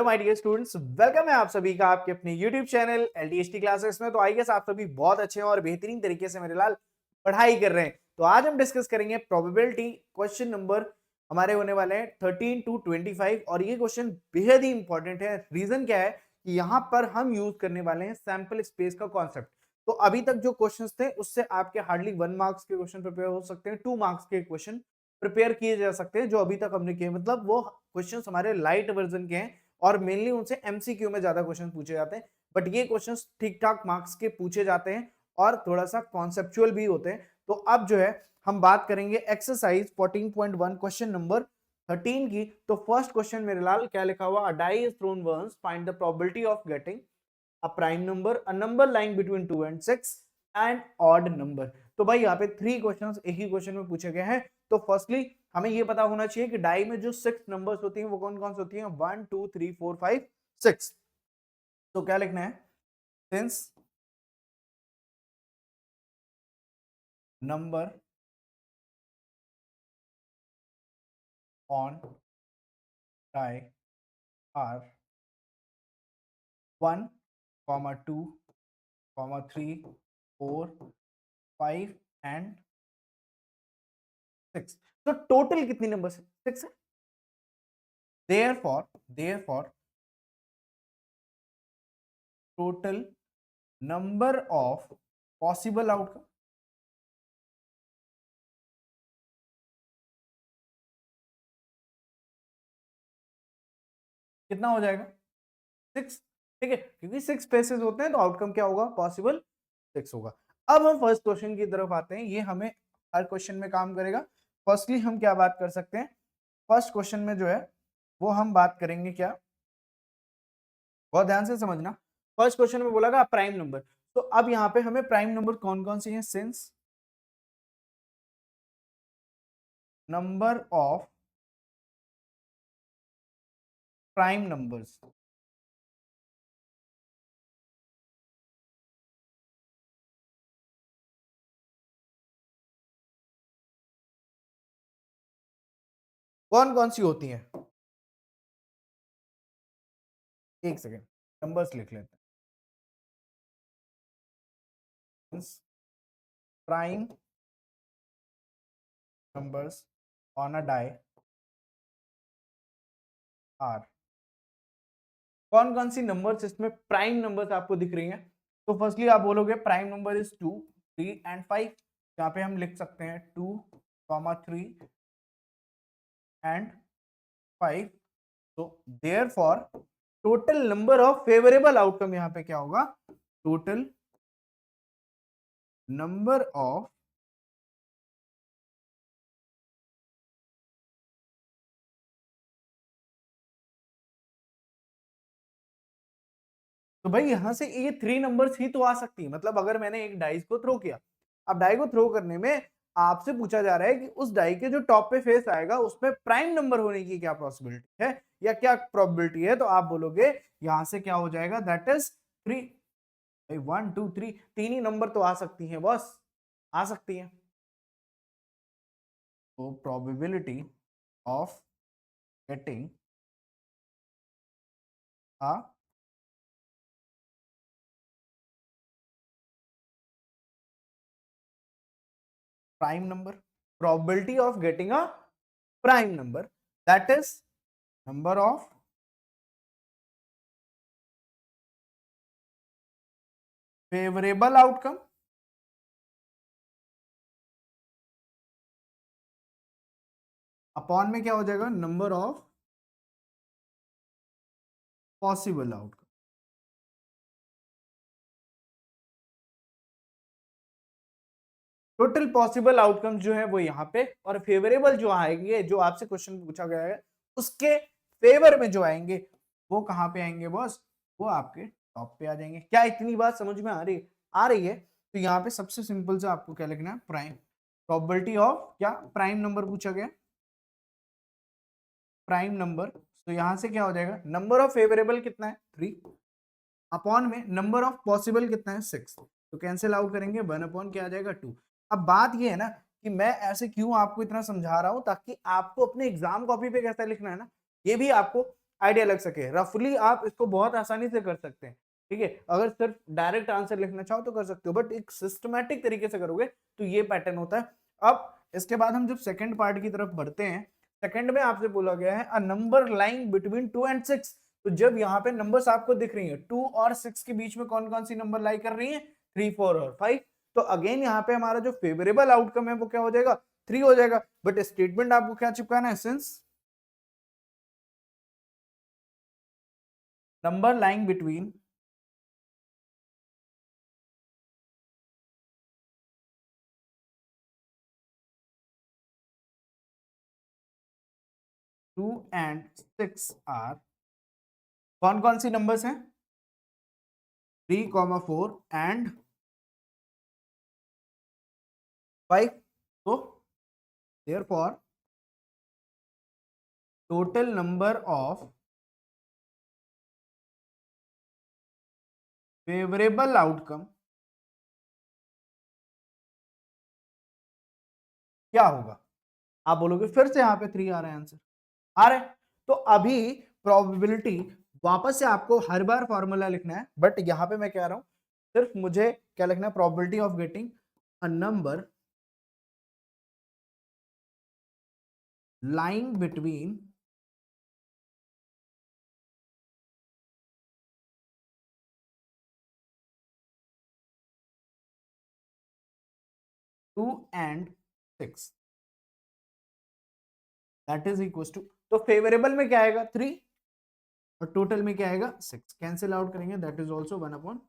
तो my dear students, welcome है आप सभी का आपके अपने YouTube चैनल एलडीएसटी क्लासेस में। तो आई गेस आप सभी बहुत अच्छे हैं और बेहतरीन तरीके से मेरे लाल पढ़ाई कर रहे हैं। तो आज हम डिस्कस करेंगे प्रोबेबिलिटी। क्वेश्चन नंबर हमारे होने वाले हैं 13 to 25 और ये क्वेश्चन बेहद ही इंपॉर्टेंट है। रीजन क्या है कि यहाँ पर हम यूज करने वाले हैं सैंपल स्पेस का कॉन्सेप्ट। तो अभी तक जो क्वेश्चंस थे उससे आपके हार्डली 1 मार्क्स के क्वेश्चन प्रिपेयर हो सकते हैं, 2 मार्क्स के क्वेश्चन प्रिपेयर किए जा सकते हैं जो अभी तक हमने किए। मतलब वो क्वेश्चंस हमारे लाइट वर्जन के हैं और मेनली उनसे एमसीक्यू में ज्यादा क्वेश्चन पूछे जाते हैं। बट ये क्वेश्चंस ठीक ठाक मार्क्स के पूछे जाते हैं और थोड़ा सा कॉन्सेप्चुअल भी होते हैं। तो अब जो है हम बात करेंगे एक्सरसाइज 14.1 क्वेश्चन नंबर 13 की। तो फर्स्ट क्वेश्चन मेरे लाल क्या लिखा हुआ, a die is thrown once, find the probability of getting a prime number, a number lying between 2 and 6 and odd number. तो भाई यहाँ पे 3 क्वेश्चंस एक ही क्वेश्चन में पूछे गए हैं। तो फर्स्टली हमें ये पता होना चाहिए कि डाई में जो 6 नंबर्स होती हैं वो कौन कौन सी होती हैं, 1 2 3 4 5 6। तो क्या लिखना है, since number on die are 1, 2, 3, 4, 5 and 6। तो टोटल कितनी नंबर है, 6 है। therefore total number of possible outcome कितना हो जाएगा, 6। ठीक है, क्योंकि 6 स्पेसेस होते हैं तो आउटकम क्या होगा, पॉसिबल 6 होगा। अब हम फर्स्ट क्वेश्चन की तरफ आते हैं, ये हमें हर क्वेश्चन में काम करेगा। फर्स्टली हम क्या बात कर सकते हैं, फर्स्ट क्वेश्चन में जो है वो हम बात करेंगे क्या, बहुत ध्यान से समझना। फर्स्ट क्वेश्चन में बोला प्राइम नंबर। तो अब यहाँ पे हमें प्राइम नंबर कौन कौन से हैं, since number of prime numbers कौन कौन सी होती हैं, एक सेकेंड नंबर्स लिख लेते हैं। Prime numbers on a die are, कौन कौन सी नंबर्स इसमें प्राइम नंबर्स आपको दिख रही हैं। तो फर्स्टली आप बोलोगे प्राइम नंबर इज 2, 3 एंड 5। यहाँ पे हम लिख सकते हैं 2, 3 एंड 5। तो therefore total number of favourable outcome यहाँ पे क्या होगा, टोटल नंबर ऑफ तो भाई यहां से ये 3 नंबर्स ही तो आ सकती है। मतलब अगर मैंने एक डाइस को थ्रो किया, अब डाई को थ्रो करने में आपसे पूछा जा रहा है कि उस डाई के जो टॉप पे फेस आएगा उसमें प्राइम नंबर होने की क्या पॉसिबिलिटी है या क्या प्रोबेबिलिटी है। तो आप बोलोगे यहां से क्या हो जाएगा, दैट इज 3। भाई 1 2 3 तीन ही नंबर तो आ सकती हैं बस, आ सकती हैं। तो probability of getting a prime number, probability of getting a prime number, that is number of favorable outcome upon में क्या हो जाएगा, number of possible outcome. Total possible outcome जो है वो यहाँ पे, और फेवरेबल जो आएंगे, जो आपसे क्वेश्चन पूछा गया है उसके फेवर में जो आएंगे वो कहाँ पे आएंगे बॉस, वो आपके टॉप पे आ जाएंगे। क्या इतनी बात समझ में आ रही है। तो यहाँ पे सबसे सिंपल से आपको क्या लिखना है, प्राइम प्रोबेबिलिटी ऑफ क्या, प्राइम नंबर पूछा गया, प्राइम नंबर। तो यहां से क्या हो जाएगा, नंबर ऑफ फेवरेबल कितना है 3 अपॉन में नंबर ऑफ पॉसिबल कितना है 6। तो कैंसिल आउट करेंगे 1 अपॉन क्या आ जाएगा 2। अब बात ये है ना कि मैं ऐसे क्यों आपको इतना समझा रहा हूं, ताकि आपको अपने एग्जाम कॉपी पे कैसा लिखना है ना, ये भी आपको आइडिया लग सके। रफली आप इसको बहुत आसानी से कर सकते हैं, ठीक है। अगर सिर्फ डायरेक्ट आंसर लिखना चाहो तो कर सकते हो, बट एक सिस्टमैटिक तरीके से करोगे तो ये पैटर्न होता है। अब इसके बाद हम जब सेकंड पार्ट की तरफ बढ़ते हैं, सेकंड में आपसे बोला गया है अ नंबर लाइंग बिटवीन 2 एंड 6। तो जब यहाँ पे नंबर्स आपको दिख रही है 2 और 6 के बीच में कौन कौन सी नंबर लाई कर रही है, 3, 4 और 5, तो अगेन यहाँ पे हमारा जो फेवरेबल आउटकम है वो क्या हो जाएगा, 3 हो जाएगा। बट स्टेटमेंट आपको क्या चिपकाना है, since number lying between 2 and 6 are, कौन कौन सी नंबर्स हैं, 3, 4 एंड 5। तो therefore total number of favorable outcome क्या होगा। आप बोलोगे फिर से यहाँ पे 3 आ रहे हैं आंसर, आ रहे हैं। तो अभी प्रोबेबिलिटी वापस से आपको हर बार फॉर्मूला लिखना है, बट यहाँ पे मैं कह रहा हूं सिर्फ मुझे क्या लिखना है, probability of getting a number lying between 2 and 6, that is equal to, तो फेवरेबल में क्या आएगा 3 और टोटल में क्या आएगा 6, कैंसिल आउट करेंगे, दैट इज ऑल्सो 1/,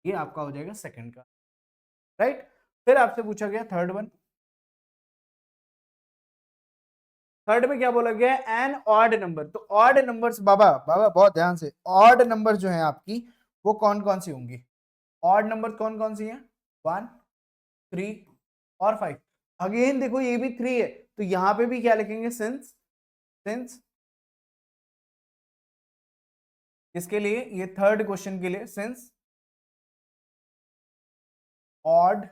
ये आपका हो जाएगा सेकंड का, राइट। फिर आपसे पूछा गया थर्ड वन, थर्ड में क्या बोला गया है, एन ऑड नंबर। तो ऑड नंबर्स, बाबा बाबा बहुत ध्यान से, ऑड नंबर जो है आपकी वो कौन कौन सी होंगी, ऑड नंबर कौन कौन सी है, 1, 3 और 5। अगेन देखो ये भी 3 है, तो यहां पे भी क्या लिखेंगे, सिंस, सिंस इसके लिए, ये थर्ड क्वेश्चन के लिए, since odd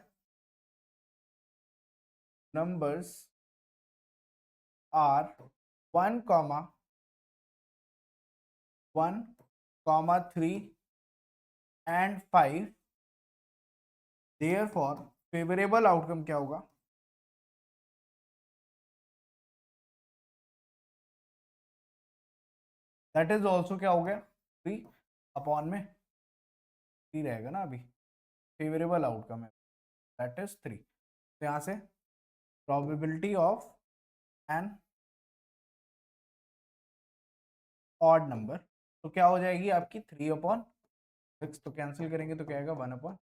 numbers are 1, 1, 3 and 5, therefore favourable outcome क्या होगा, दैट इज ऑल्सो क्या हो गया 3 अपॉन में 3 रहेगा ना, अभी फेवरेबल आउटकम है दैट इज 3। तो यहां से probability of an odd number, तो क्या हो जाएगी आपकी 3/6, तो कैंसिल करेंगे तो क्या आएगा 1/,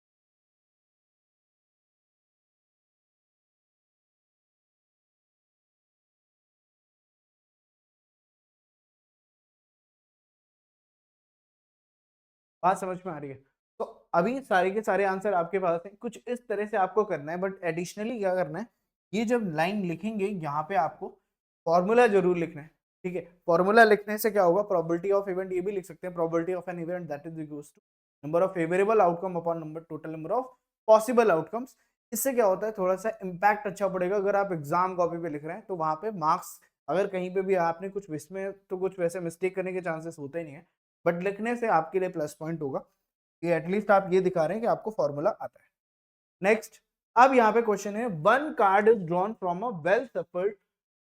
बात समझ में आ रही है। तो अभी सारे के सारे आंसर आपके पास हैं, कुछ इस तरह से आपको करना है, बट एडिशनली क्या करना है, ये जब लाइन लिखेंगे यहाँ पे आपको फॉर्मूला जरूर लिखना है, ठीक है। फॉर्मूला लिखने से क्या होगा, प्रोबेबिलिटी ऑफ इवेंट ये भी लिख सकते हैं, probability of an event that is equals to number of favourable outcome upon number total number of possible outcomes. इससे क्या होता है, थोड़ा सा इम्पैक्ट अच्छा पड़ेगा। अगर आप एग्जाम कॉपी पे लिख रहे हैं तो वहां पे मार्क्स, अगर कहीं पे भी आपने कुछ इसमें तो कुछ वैसे मिस्टेक करने के चांसेस होते नहीं है, बट लिखने से आपके लिए प्लस पॉइंट होगा कि एटलीस्ट आप ये दिखा रहे हैं कि आपको फॉर्मूला आता है। नेक्स्ट, अब यहाँ पे क्वेश्चन है, one card is drawn from a well shuffled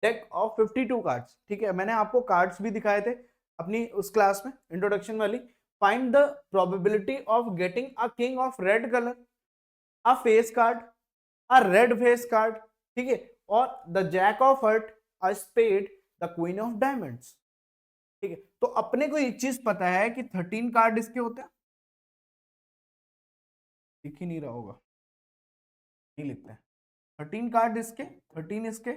deck of 52 cards, ठीक है। मैंने आपको कार्ड्स भी दिखाए थे अपनी उस क्लास में, इंट्रोडक्शन वाली। Find the probability of getting a king of red colour, a face card, a red face card, ठीक है, और the jack of heart, a spade, the queen of diamonds, ठीक है। तो अपने को एक चीज पता है कि 13 कार्ड इसके होते हैं, दिख ही नहीं रहा होगा, नहीं लिखते हैं, 13 कार्ड इसके, 13 इसके,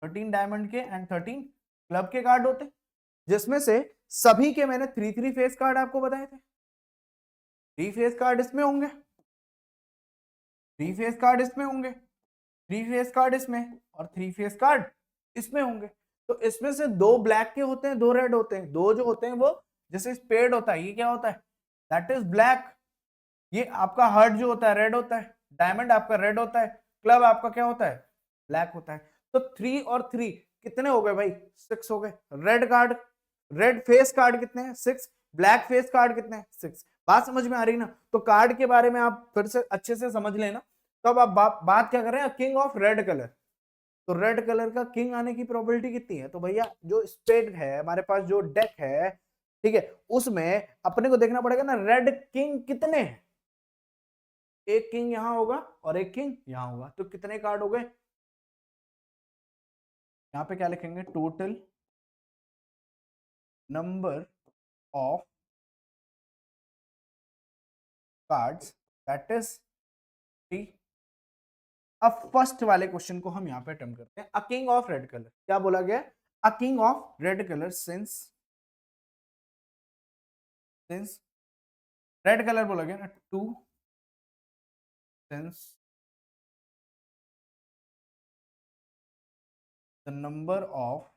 13 डायमंड के एंड 13 क्लब के कार्ड होते हैं, जिसमें से सभी के मैंने 3 फेस कार्ड आपको बताए थे। 3 फेस कार्ड इसमें होंगे, 3 फेस कार्ड इसमें होंगे, 3 फेस कार्ड इसमें, और 3 फेस कार्ड इसमें होंगे। तो इसमें से 2 ब्लैक के होते हैं, 2 रेड होते हैं। 2 जो होते हैं वो, जैसे स्पेड होता है, ये क्या होता है, दैट इज ब्लैक। ये आपका हार्ट जो होता है रेड होता है, डायमंड आपका रेड होता है, क्लब आपका क्या होता है, ब्लैक होता है। तो 3 और 3 कितने हो गए भाई, 6 हो गए। Red card red face card कितने हैं 6, ब्लैक फेस कार्ड कितने हैं 6। बात समझ में आ रही ना। तो कार्ड के बारे में आप फिर से अच्छे से समझ लेना। तो अब आप बात क्या कर रहे हैं, किंग ऑफ रेड कलर। तो रेड कलर का किंग आने की प्रोबेबिलिटी कितनी है, तो भैया जो स्पेड है हमारे पास, जो डेक है, ठीक है, उसमें अपने को देखना पड़ेगा ना रेड किंग कितने हैं। एक किंग यहां होगा और एक किंग यहां होगा, तो कितने कार्ड हो गए। यहां पे क्या लिखेंगे, total number of cards that is 3। अब फर्स्ट वाले क्वेश्चन को हम यहां पे अटेम्प्ट करते हैं। अ किंग ऑफ रेड कलर, क्या बोला गया, अ king of red colour since red colour बोला गया ना 2, since the number of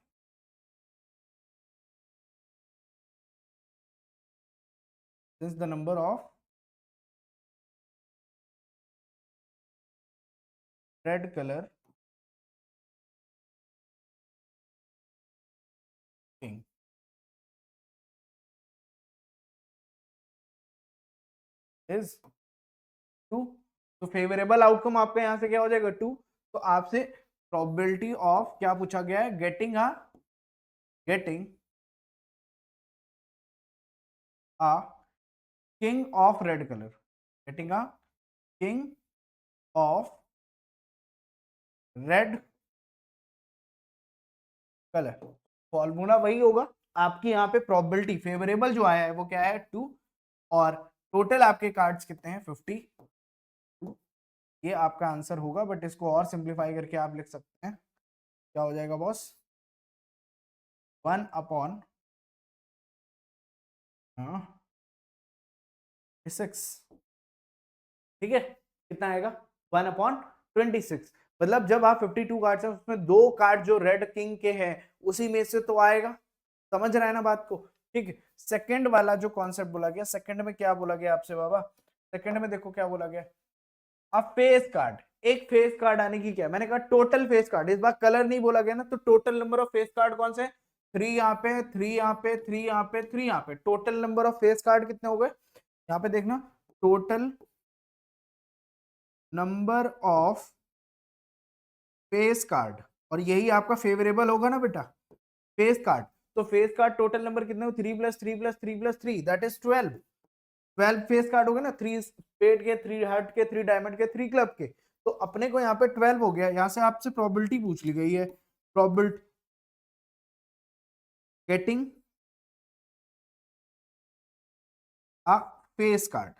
red colour king is 2। तो फेवरेबल आउटकम आपका यहां से क्या हो जाएगा 2। तो आपसे प्रोबेबिलिटी ऑफ क्या पूछा गया है, getting a king of red colour, getting a king of red colour. Formula वही होगा आपकी, यहाँ पे प्रोबेबिलिटी फेवरेबल जो आया है वो क्या है 2, और टोटल आपके कार्ड्स कितने हैं 50। ये आपका आंसर होगा, बट इसको और सिंप्लीफाई करके आप लिख सकते हैं, क्या हो जाएगा बॉस, 1/6 ठीक है, कितना आएगा 1/26। मतलब जब आप 52 कार्ड है उसमें 2 कार्ड जो रेड किंग के हैं उसी में से तो आएगा। समझ रहा है ना बात को, ठीक है। सेकंड वाला जो कॉन्सेप्ट बोला गया, सेकंड में क्या बोला गया आपसे बाबा, सेकंड में देखो क्या बोला गया, अब फेस कार्ड, एक फेस कार्ड आने की क्या, मैंने कहा टोटल फेस कार्ड, इस बार कलर नहीं बोला गया ना, तो total number of face card कौन से, 3 यहाँ पे, 3 यहाँ पे, 3 यहाँ पे, 3 यहाँ पे, total number of face card कितने हो गए, यहाँ पे देखना, total number of face card, और यही आपका फेवरेबल होगा ना बेटा, फेस कार्ड। तो फेस कार्ड टोटल नंबर कितने हो, 3 + 3 + 3 + 3 दैट इज 12। 12 फेस कार्ड हो गए ना, 3 स्पेड के, 3 हार्ट के, 3 डायमंड के, 3 क्लब के। तो अपने को यहाँ पे 12 हो गया। यहाँ से आपसे प्रोबेबिलिटी पूछ ली गई है, probability getting a face card.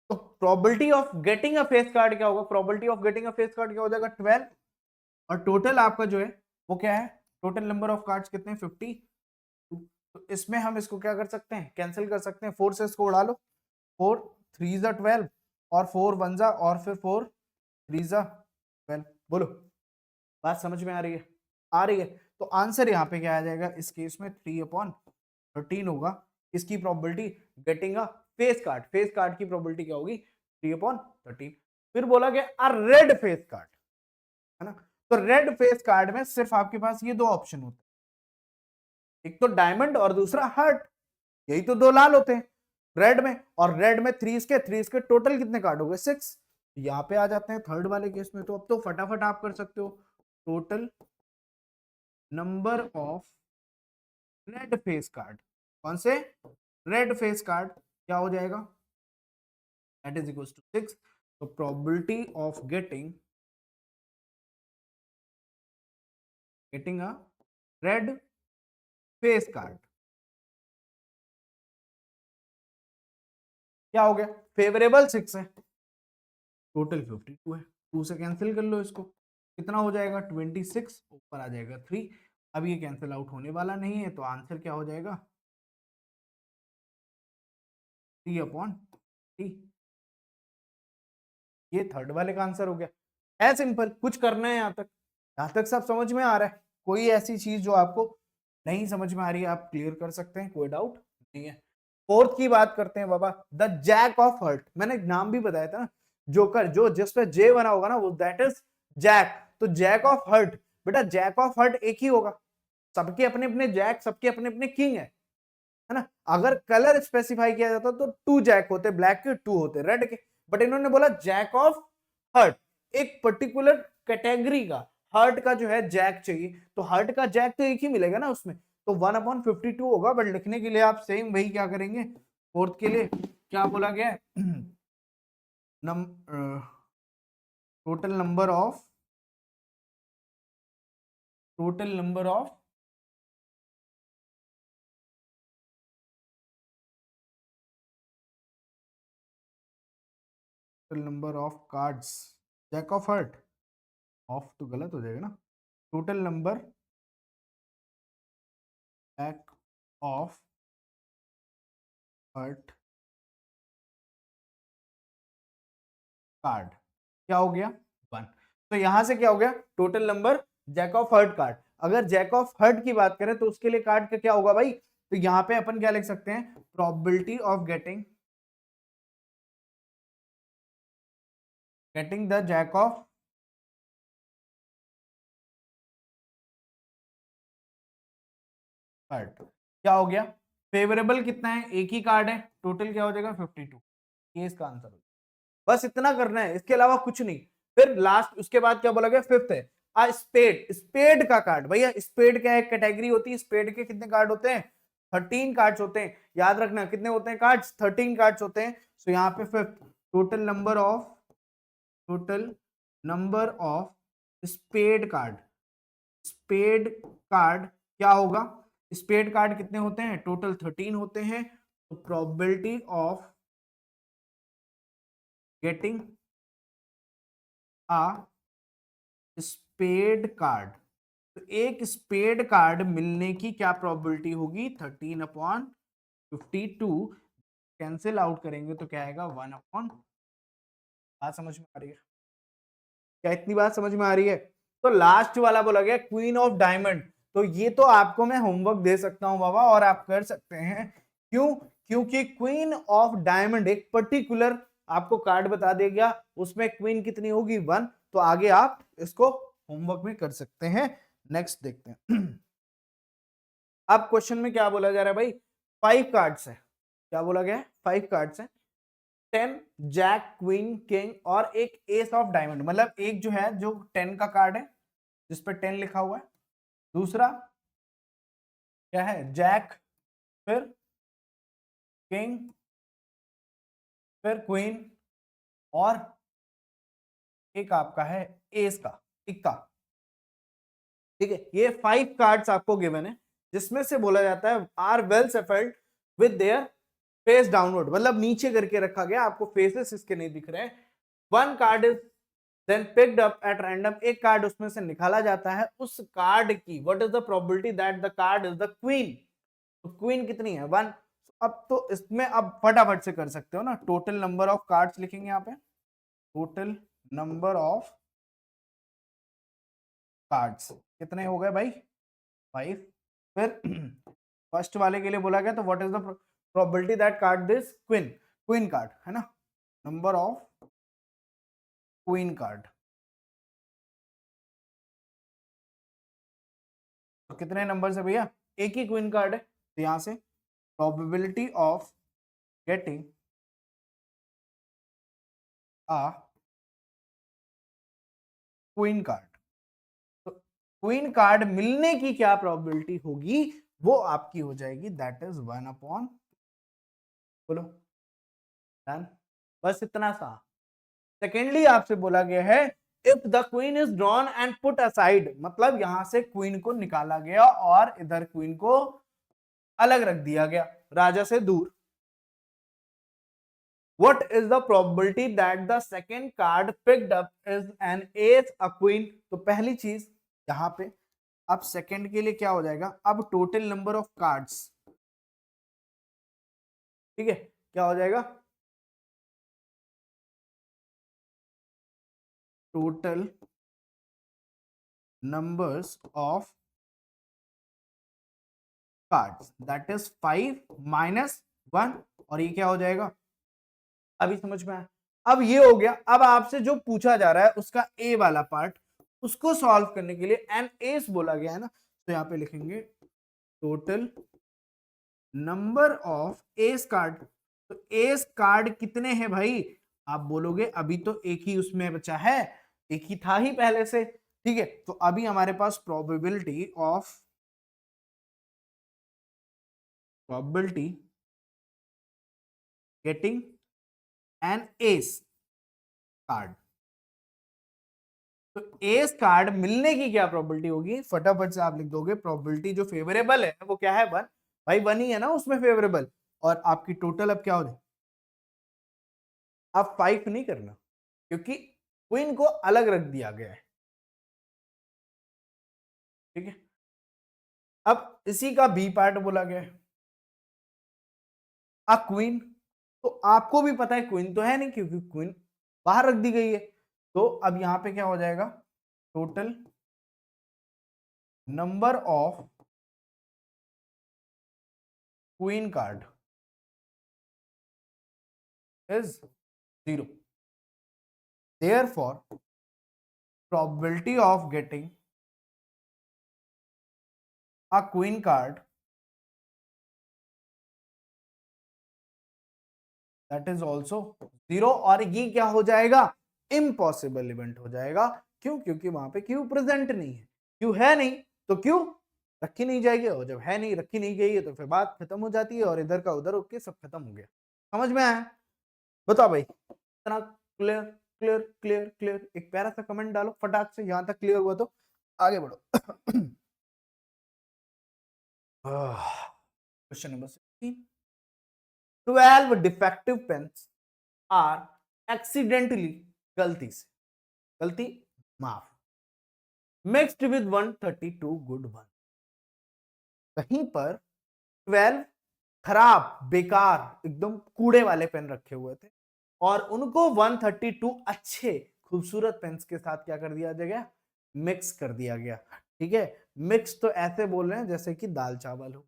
तो probability of getting a face card क्या होगा, probability of getting a face card क्या हो जाएगा 12, और टोटल आपका जो है वो क्या है, टोटल नंबर ऑफ कार्ड्स कितने हैं 50। तो इसमें हम इसको क्या कर सकते हैं, कैंसिल कर सकते हैं, 4 से इसको उड़ा लो, 4 3 ज़ा 12 और 4 1 ज़ा और फिर 4 3 ज़ा 12। बोलो बात समझ में आ रही है, आ रही है। तो आंसर यहाँ पे क्या आ जाएगा इस केस में, 3/13 होगा इसकी probability getting a face card. Face card की प्रोबेबिलिटी क्या होगी 3/13। फिर बोला गया अ रेड फेस कार्ड, है ना। तो रेड फेस कार्ड में सिर्फ आपके पास ये 2 ऑप्शन होते हैं, एक तो डायमंड और दूसरा हार्ट, यही तो 2 लाल होते हैं रेड में, और रेड में 3 के टोटल कितने कार्ड हो गए 6। यहाँ पे आ जाते हैं थर्ड वाले केस में, तो अब तो फटाफट आप कर सकते हो, total number of red face card, कौन से, रेड फेस कार्ड, क्या हो जाएगा, दैट इज इक्वल टू 6। तो probability of getting a red face card क्या हो गया, फेवरेबल 6 है, टोटल 52 है, 2 से कैंसिल कर लो इसको, कितना हो जाएगा 26, ऊपर आ जाएगा 3। अब ये कैंसिल आउट होने वाला नहीं है, तो आंसर क्या हो जाएगा 3/3। ये थर्ड वाले का आंसर हो गया, है सिंपल, कुछ करना है यहाँ तक सब समझ में आ रहा है, कोई ऐसी चीज जो आपको नहीं समझ में आ रही है आप क्लियर कर सकते हैं, कोई डाउट नहीं है। फोर्थ की बात करते हैं बाबा, द जैक ऑफ हर्ट, मैंने नाम भी बताया था ना, जोकर, जो जिस पे जे बना होगा ना वो दैट इज जैक। तो जैक ऑफ हर्ट बेटा जैक ऑफ हार्ट एक ही होगा, सबके अपने अपने जैक, सबके अपने अपने किंग है ना। अगर कलर स्पेसिफाई किया जाता तो 2 जैक होते, ब्लैक के 2 होते रेड के, बट इन्होंने बोला जैक ऑफ हार्ट, एक पर्टिकुलर कैटेगरी का हार्ट का जो है जैक चाहिए, तो हार्ट का जैक तो एक ही मिलेगा ना उसमें, तो 1/52 होगा। बट लिखने के लिए आप सेम वही क्या करेंगे, फोर्थ के लिए क्या बोला गया है, total number of total number of total number of cards, jack of heart, of तो गलत हो जाएगा ना, total number jack of heart card क्या हो गया 1। तो यहां से क्या हो गया, total number jack of heart card. अगर जैक ऑफ हर्ट की बात करें तो उसके लिए कार्ड का क्या होगा भाई, तो यहां पे अपन क्या लिख सकते हैं, probability of getting the jack of heart क्या हो गया, फेवरेबल कितना है, एक ही कार्ड है, टोटल क्या हो जाएगा 52, ये इसका आंसर हो। बस इतना करना है, इसके अलावा कुछ नहीं। फिर लास्ट उसके बाद क्या बोला गया, फिफ्थ है स्पेड, स्पेड का कार्ड। भैया स्पेड क्या एक कैटेगरी होती है, स्पेड के कितने कार्ड होते हैं, 13 कार्ड्स होते हैं, याद रखना कितने होते हैं कार्ड्स, 13 कार्ड्स होते हैं। सो यहाँ पे fifth, total number of spade card, spade card क्या होगा, स्पेड कार्ड कितने होते हैं, टोटल 13 होते हैं। तो probability of getting a spade card, तो एक स्पेड कार्ड मिलने की क्या प्रोबेबिलिटी होगी, 13/52, कैंसिल आउट करेंगे तो क्या आएगा 1/, बात समझ में आ रही है क्या, इतनी बात समझ में आ रही है। तो लास्ट वाला बोला गया क्वीन ऑफ डायमंड, तो ये तो आपको मैं होमवर्क दे सकता हूं बाबा और आप कर सकते हैं, क्यों, क्योंकि क्वीन ऑफ डायमंड एक पर्टिकुलर आपको कार्ड बता देगा, उसमें क्वीन कितनी होगी 1, तो आगे आप इसको होमवर्क में कर सकते हैं। नेक्स्ट देखते हैं अब क्वेश्चन में क्या बोला जा रहा है भाई, 5 कार्ड्स है, क्या बोला गया है 5 कार्ड्स है, 10 जैक क्वीन किंग और एक एस ऑफ डायमंड, मतलब एक जो है जो 10 का कार्ड है जिस पर 10 लिखा हुआ है, दूसरा क्या है जैक, फिर किंग, फिर क्वीन, और एक आपका है एस का इक्का। ठीक है, ये 5 कार्ड्स आपको गिवन है, जिसमें से बोला जाता है are well shuffled with their face downward, मतलब नीचे करके रखा गया, आपको फेसेस इसके नहीं दिख रहे हैं। 1 card is then picked up at random, एक कार्ड उसमें से निकाला जाता है, उस कार्ड की what is the probability that the card is the queen, तो क्वीन कितनी है 1। अब तो इसमें अब फटाफट से कर सकते हो ना, टोटल नंबर ऑफ कार्ड्स लिखेंगे यहाँ पे, टोटल नंबर ऑफ कार्ड्स कितने हो गए भाई 5। फिर फर्स्ट वाले के लिए बोला गया तो what is the probability that card this queen, queen card है ना, नंबर ऑफ क्वीन कार्ड, तो कितने नंबर है भैया, एक ही क्वीन कार्ड है, तो यहां से probability of getting a queen card, तो क्वीन कार्ड मिलने की क्या प्रोबेबिलिटी होगी, वो आपकी हो जाएगी दैट इज 1/, बोलो डन, बस इतना सा। सेकेंडली आपसे बोला गया है if the queen is drawn and put aside, मतलब यहां से क्वीन को निकाला गया और इधर क्वीन को अलग रख दिया गया राजा से दूर, what is the probability that the second card picked up is an ace a queen, तो पहली चीज यहां पे अब सेकंड के लिए क्या हो जाएगा, अब टोटल नंबर ऑफ कार्ड्स, ठीक है क्या हो जाएगा, total numbers of cards that is 5 - 1, और ये क्या हो जाएगा, अभी समझ में आया। अब ये हो गया, अब आपसे जो पूछा जा रहा है उसका ए वाला पार्ट, उसको सॉल्व करने के लिए एन एस बोला गया है ना, तो यहाँ पे लिखेंगे total number of S card. तो एस कार्ड कितने हैं भाई? आप बोलोगे अभी तो एक ही उसमें बचा है, एक ही था ही पहले से, ठीक है। तो अभी हमारे पास probability getting an ace card. तो एस कार्ड मिलने की क्या प्रोबेबिलिटी होगी? फटाफट से आप लिख दोगे, प्रोबेबिलिटी जो फेवरेबल है वो क्या है? 1 भाई, 1 ही है ना उसमें फेवरेबल, और आपकी टोटल अब क्या हो जाए? अब 5 नहीं करना, क्योंकि क्वीन को अलग रख दिया गया है, ठीक है। अब इसी का बी पार्ट बोला गया है, अ क्वीन। तो आपको भी पता है क्वीन तो है नहीं, क्योंकि क्वीन बाहर रख दी गई है। तो अब यहां पे क्या हो जाएगा? Total number of queen card is 0। Therefore, probability of getting a queen card, that is also 0। और ये क्या हो जाएगा? इम्पॉसिबल इवेंट हो जाएगा। क्यों? क्योंकि वहां पे क्यू प्रेजेंट नहीं है। क्यू है नहीं तो क्यू रखी नहीं जाएगी, और जब है नहीं, रखी नहीं गई है, तो फिर बात खत्म हो जाती है और इधर का उधर होके सब खत्म हो गया। समझ में आया? बताओ भाई, इतना क्लियर क्लियर क्लियर क्लियर? एक प्यारा सा कमेंट डालो फटाक से, यहां तक क्लियर हुआ तो आगे बढ़ो। Question number 16। 12 defective pens are accidentally, गलती से, गलती माफ, मिक्स्ड विद 132 गुड वन। कहीं पर 12 खराब बेकार एकदम कूड़े वाले पेन रखे हुए थे, और उनको 132 अच्छे खूबसूरत पेन्स के साथ क्या कर दिया गया? मिक्स कर दिया गया, ठीक है। मिक्स तो ऐसे बोल रहे हैं जैसे कि दाल चावल हो।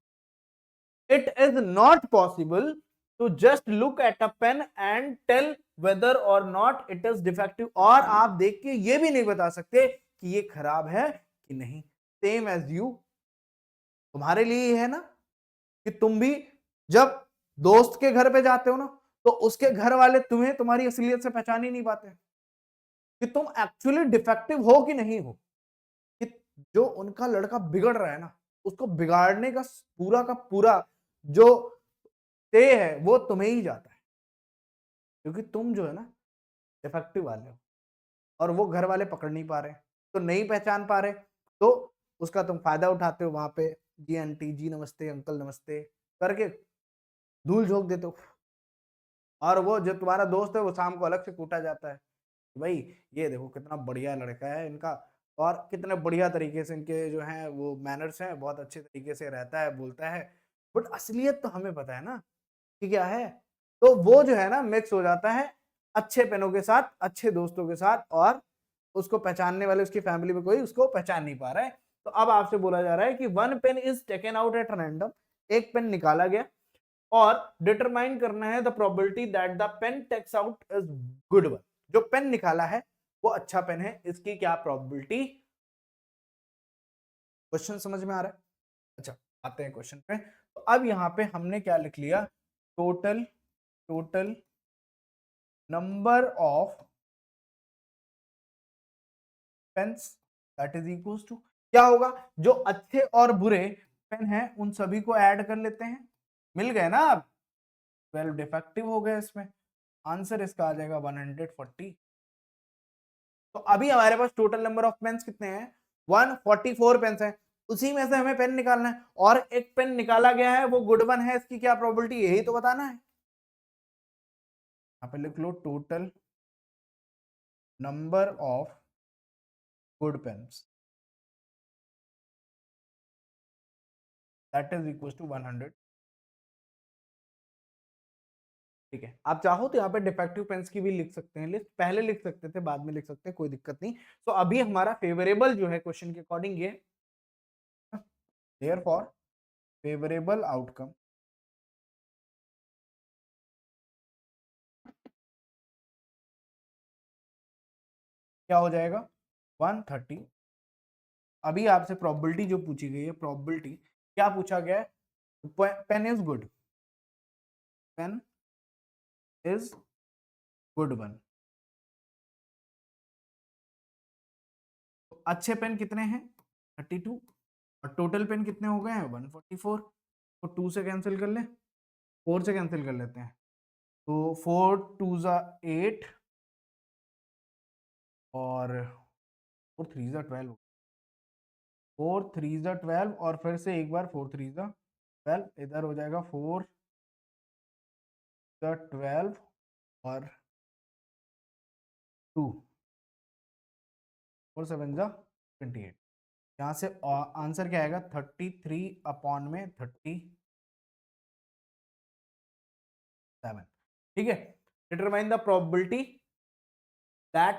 It is not possible to just look at a pen and tell whether or not it is defective। और आप देख के ये भी नहीं बता सकते कि ये खराब है कि नहीं। सेम एज यू, तुम्हारे लिए ये है ना कि तुम भी जब दोस्त के घर पे जाते हो ना, तो उसके घर वाले तुम्हें तुम्हारी असलियत से पहचान ही नहीं पाते कि तुम एक्चुअली डिफेक्टिव हो कि नहीं हो। कि जो उनका लड़का बिगड़ रहा है ना, उसको बिगाड़ने का पूरा जो श्रेय है वो तुम्हें ही जाता है, क्योंकि तुम जो है ना डिफेक्टिव वाले हो, और वो घर वाले पकड़ नहीं पा रहे, तो नहीं पहचान पा रहे, तो उसका तुम फायदा उठाते हो वहां पे, जी आंटी, जी नमस्ते, अंकल नमस्ते करके धूल झोंक देते हो। और वो जो तुम्हारा दोस्त है वो शाम को अलग से कूटा जाता है, भाई ये देखो कितना बढ़िया लड़का है इनका, और कितने बढ़िया तरीके से इनके जो है वो मैनर्स हैं, बहुत अच्छे तरीके से रहता है, बोलता है। बट असलियत तो हमें पता है ना कि क्या है। तो वो जो है ना मिक्स हो जाता है अच्छे पेनों के साथ, अच्छे दोस्तों के साथ, और उसको पहचानने वाले उसकी फैमिली में कोई उसको पहचान नहीं पा रहा है। तो अब आपसे बोला जा रहा है कि 1 pen is taken out at random, एक पेन निकाला गया, और डिटरमाइन करना है the probability that the pen takes out is good one. जो पेन निकाला है वो अच्छा पेन है, इसकी क्या प्रोबेबिलिटी? क्वेश्चन समझ में आ रहा है? अच्छा, आते हैं क्वेश्चन पे। तो अब यहां पे हमने क्या लिख लिया? Total total number of pens that is equal to, क्या होगा? जो अच्छे और बुरे पेन हैं उन सभी को ऐड कर लेते हैं, मिल गए ना। अब 12 डिफेक्टिव हो गए इसमें, आंसर इसका आ जाएगा 140। तो अभी हमारे पास टोटल नंबर ऑफ पेन्स कितने हैं? 144 पेन्स हैं। उसी में से हमें पेन निकालना है, और एक पेन निकाला गया है वो गुड वन है, इसकी क्या प्रोबेबिलिटी, यही तो बताना है। यहाँ पे लिख लो total number of good pens that is equal to 100। ठीक है, आप चाहो तो यहाँ पे डिफेक्टिव पेन्स की भी लिख सकते हैं लिस्ट, पहले लिख सकते थे, बाद में लिख सकते हैं, कोई दिक्कत नहीं। तो अभी हमारा फेवरेबल जो है क्वेश्चन के अकॉर्डिंग ये, देयरफॉर फेवरेबल आउटकम क्या हो जाएगा? 130। अभी आपसे प्रोबेबिलिटी जो पूछी गई है, प्रोबेबिलिटी क्या पूछा गया है? Pen is good, pen is good one. अच्छे पेन कितने हैं? 32। और टोटल पेन कितने हो गए हैं? 144। तो 2 से कैंसिल कर ले, 4 से कैंसिल कर लेते हैं। तो 4 2 जा 8 और 4 3 जा 12, 4 3 जा 12 और फिर से एक बार 4 3 जा 12, इधर हो जाएगा 4 जा 12 और 2, 4 7 जा 28। यहाँ से आंसर क्या आएगा? 33 अपॉन में 37। ठीक है, determine the probability that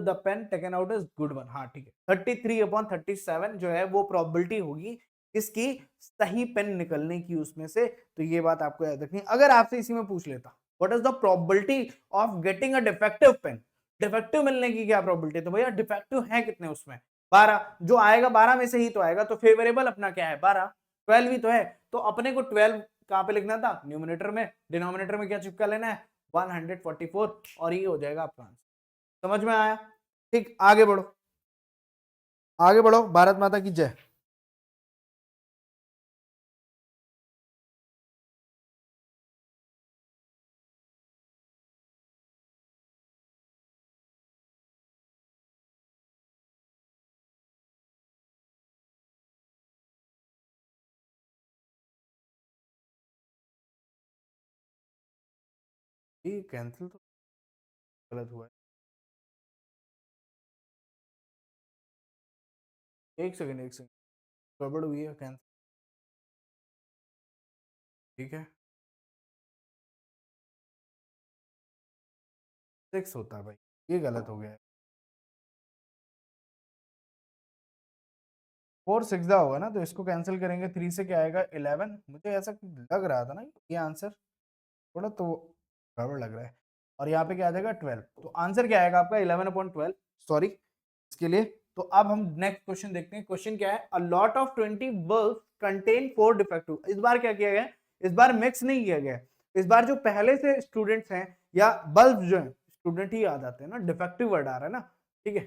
the pen taken out is good one. हाँ ठीक है, 33 अपॉन 37 जो है वो प्रोबेबिलिटी होगी इसकी सही पेन निकलने की उसमें से। तो ये बात आपको याद रखनी। अगर आपसे इसी में पूछ लेता what is the probability of getting a defective pen, defective मिलने की क्या प्रोबेबिलिटी, तो भैया डिफेक्टिव है कितने उसमें? 12। जो आएगा 12 में से ही तो आएगा, तो फेवरेबल अपना क्या है? 12। 12 ही तो है, तो अपने को 12 कहां पे लिखना था? न्यूमरेटर में। डिनोमिनेटर में क्या चिपका लेना है? 144, और ये हो जाएगा आपका आंसर। समझ में आया? ठीक, आगे बढ़ो, आगे बढ़ो। भारत माता की जय। ये कैंसिल तो गलत हुआ है। एक सेकंड, एक सेकंड, गड़बड़ हुई है, कैंसिल। ठीक है, 6 होता है भाई, ये गलत हो गया है। 4 6 होगा ना, तो इसको कैंसिल करेंगे, 3 से क्या आएगा? 11। मुझे ऐसा लग रहा था ना ये आंसर थोड़ा तो गड़बड़ लग रहा है। और यहाँ पे क्या आ जाएगा? 12। तो आंसर क्या आएगा आपका? 11/12। सॉरी इसके लिए। तो अब हम नेक्स्ट क्वेश्चन देखते हैं। क्वेश्चन क्या है? A lot of 20 bulb contain 4 defective. इस बार क्या किया गया? इस बार मिक्स नहीं किया गया। इस बार जो पहले से स्टूडेंट्स हैं या बल्ब जो है, स्टूडेंट ही याद आते हैं ना, डिफेक्टिव वर्ड आ रहा है ना, ठीक है।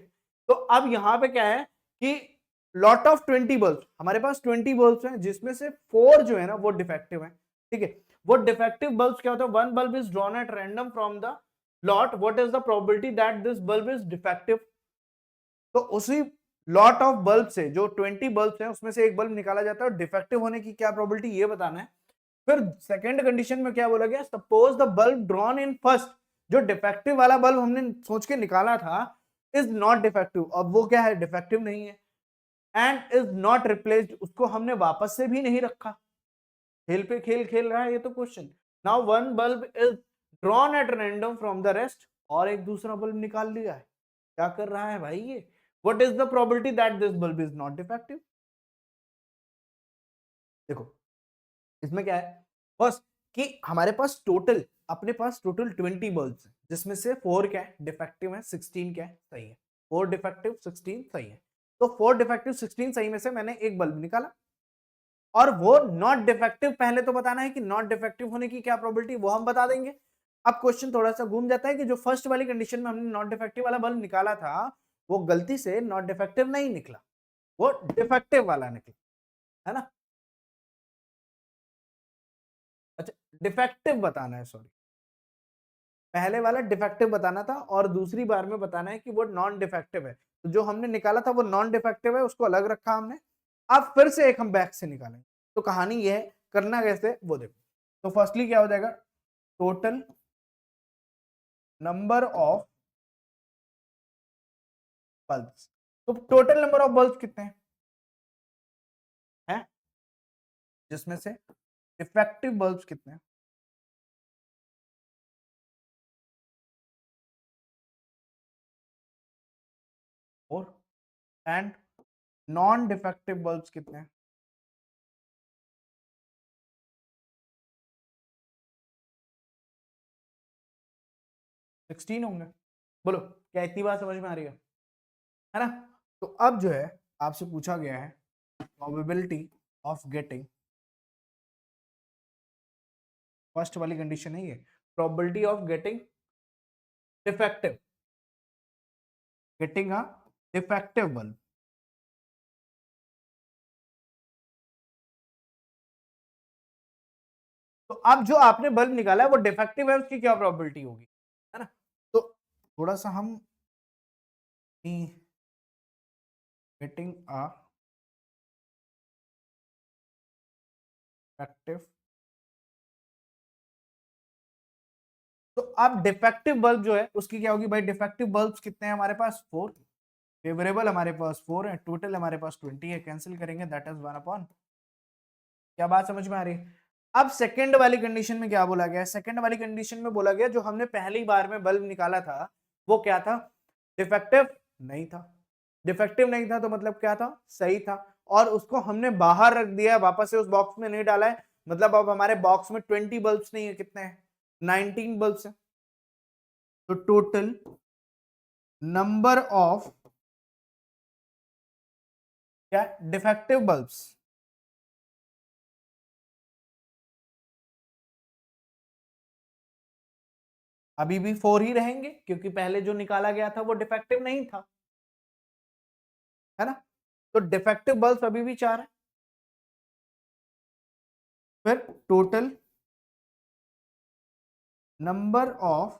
तो अब यहाँ पे क्या है कि लॉट ऑफ 20 बल्ब, हमारे पास 20 बल्ब हैं जिसमें से 4 जो है ना वो डिफेक्टिव है। ठीक है, वो डिफेक्टिव बल्ब क्या होता है? One bulb is drawn at random from the lot, what is the probability that this bulb is defective. तो उसी लॉट ऑफ बल्ब से जो 20 बल्ब हैं उसमें से एक बल्ब निकाला जाता है, और डिफेक्टिव होने की क्या प्रोबेबिलिटी ये बताना है। फिर सेकंड कंडीशन में क्या बोला गया? Suppose the bulb drawn in first, जो डिफेक्टिव वाला बल्ब हमने सोच के निकाला था, इज नॉट डिफेक्टिव। अब वो क्या है? डिफेक्टिव नहीं है। एंड इज नॉट रिप्लेस्ड, उसको हमने वापस से भी नहीं रखा। खेल पे खेल खेल रहा है ये तो question. Now one bulb is drawn at random from the rest, और एक दूसरा बल्ब निकाल लिया है। क्या कर रहा है भाई ये? What is the probability that this bulb is not defective? देखो इसमें क्या है फर्स्ट, कि हमारे पास टोटल, अपने पास टोटल 20 बल्ब्स हैं जिसमें से 4 क्या है? डिफेक्टिव है, 16 क्या है? सही है। 4 डिफेक्टिव, 16 सही है। तो 4 डिफेक्टिव 16 सही में से मैंने एक बल्ब निकाला, और वो नॉट डिफेक्टिव पहले तो बताना है कि नॉट डिफेक्टिव होने की क्या प्रोबेबिलिटी, वो हम बता देंगे। अब क्वेश्चन थोड़ा सा घूम जाता है कि जो फर्स्ट वाली कंडीशन में हमने नॉट डिफेक्टिव वाला बल्ब निकाला था, वो गलती से नॉट डिफेक्टिव नहीं निकला, वो डिफेक्टिव वाला निकला, है ना। अच्छा, डिफेक्टिव बताना है, सॉरी, पहले वाला डिफेक्टिव बताना था और दूसरी बार में बताना है कि वो नॉन डिफेक्टिव है। तो जो हमने निकाला था वो नॉन डिफेक्टिव है, उसको अलग रखा हमने। अब फिर से एक हम बैक से निकालेंगे। तो कहानी ये है, करना कैसे वो देखो। तो फर्स्टली क्या हो जाएगा? Total number of bulbs. तो टोटल नंबर ऑफ बल्ब्स कितने हैं? जिसमें से डिफेक्टिव बल्ब्स कितने हैं? और एंड नॉन डिफेक्टिव बल्ब्स कितने हैं? 16 होंगे। बोलो क्या इतनी बात समझ में आ रही है? है ना। तो अब जो है आपसे पूछा गया है प्रोबेबिलिटी ऑफ गेटिंग, फर्स्ट वाली कंडीशन है ये, probability of getting defective, getting a defective bulb. तो अब जो आपने बल्ब निकाला है वो डिफेक्टिव है, उसकी क्या प्रोबेबिलिटी होगी, है ना। तो थोड़ा सा हम गेटिंग अ डिफेक्टिव, तो अब डिफेक्टिव बल्ब जो है उसकी क्या होगी भाई, डिफेक्टिव बल्ब्स कितने हैं हमारे पास, 4, फेवरेबल हमारे पास 4 है, टोटल हमारे पास 20 है, कैंसिल करेंगे दैट इज 1 अपॉन, क्या बात समझ में आ रही है। अब सेकंड वाली कंडीशन में क्या बोला गया है, सेकंड वाली कंडीशन में बोला गया जो हमने पहली बार में बल्ब निकाला था वो क्या था, डिफेक्टिव नहीं था। डिफेक्टिव नहीं था तो मतलब क्या था, सही था, और उसको हमने बाहर रख दिया, वापस से उस बॉक्स में नहीं डाला है, मतलब अब हमारे बॉक्स में 20 बल्ब्स नहीं है, कितने हैं, 19 बल्ब्स है। तो टोटल नंबर ऑफ क्या, डिफेक्टिव बल्ब्स, अभी भी 4 ही रहेंगे क्योंकि पहले जो निकाला गया था वो डिफेक्टिव नहीं था, है ना। तो डिफेक्टिव बल्ब्स अभी भी 4 है। फिर total number of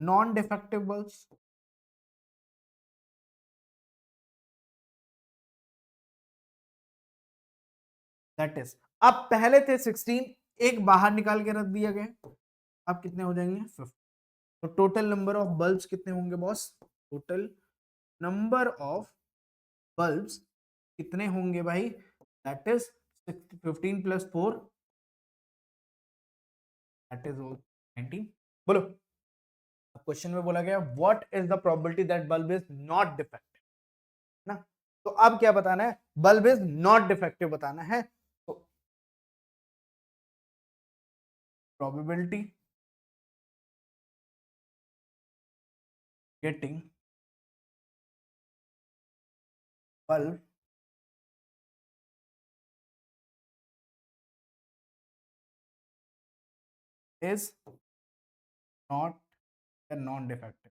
non defective bulbs, that is, अब पहले थे 16, एक बाहर निकाल के रख दिया गया, अब कितने हो जाएंगे 50। तो टोटल नंबर ऑफ बल्ब्स कितने होंगे boss, total number of bulbs कितने होंगे भाई, that is 15 plus 4, that is 19। बोलो, क्वेश्चन में बोला गया what is the probability that bulb is not defective, ना। तो अब क्या बताना है, बल्ब इज नॉट डिफेक्टिव बताना है। तो probability getting bulb is not non defective,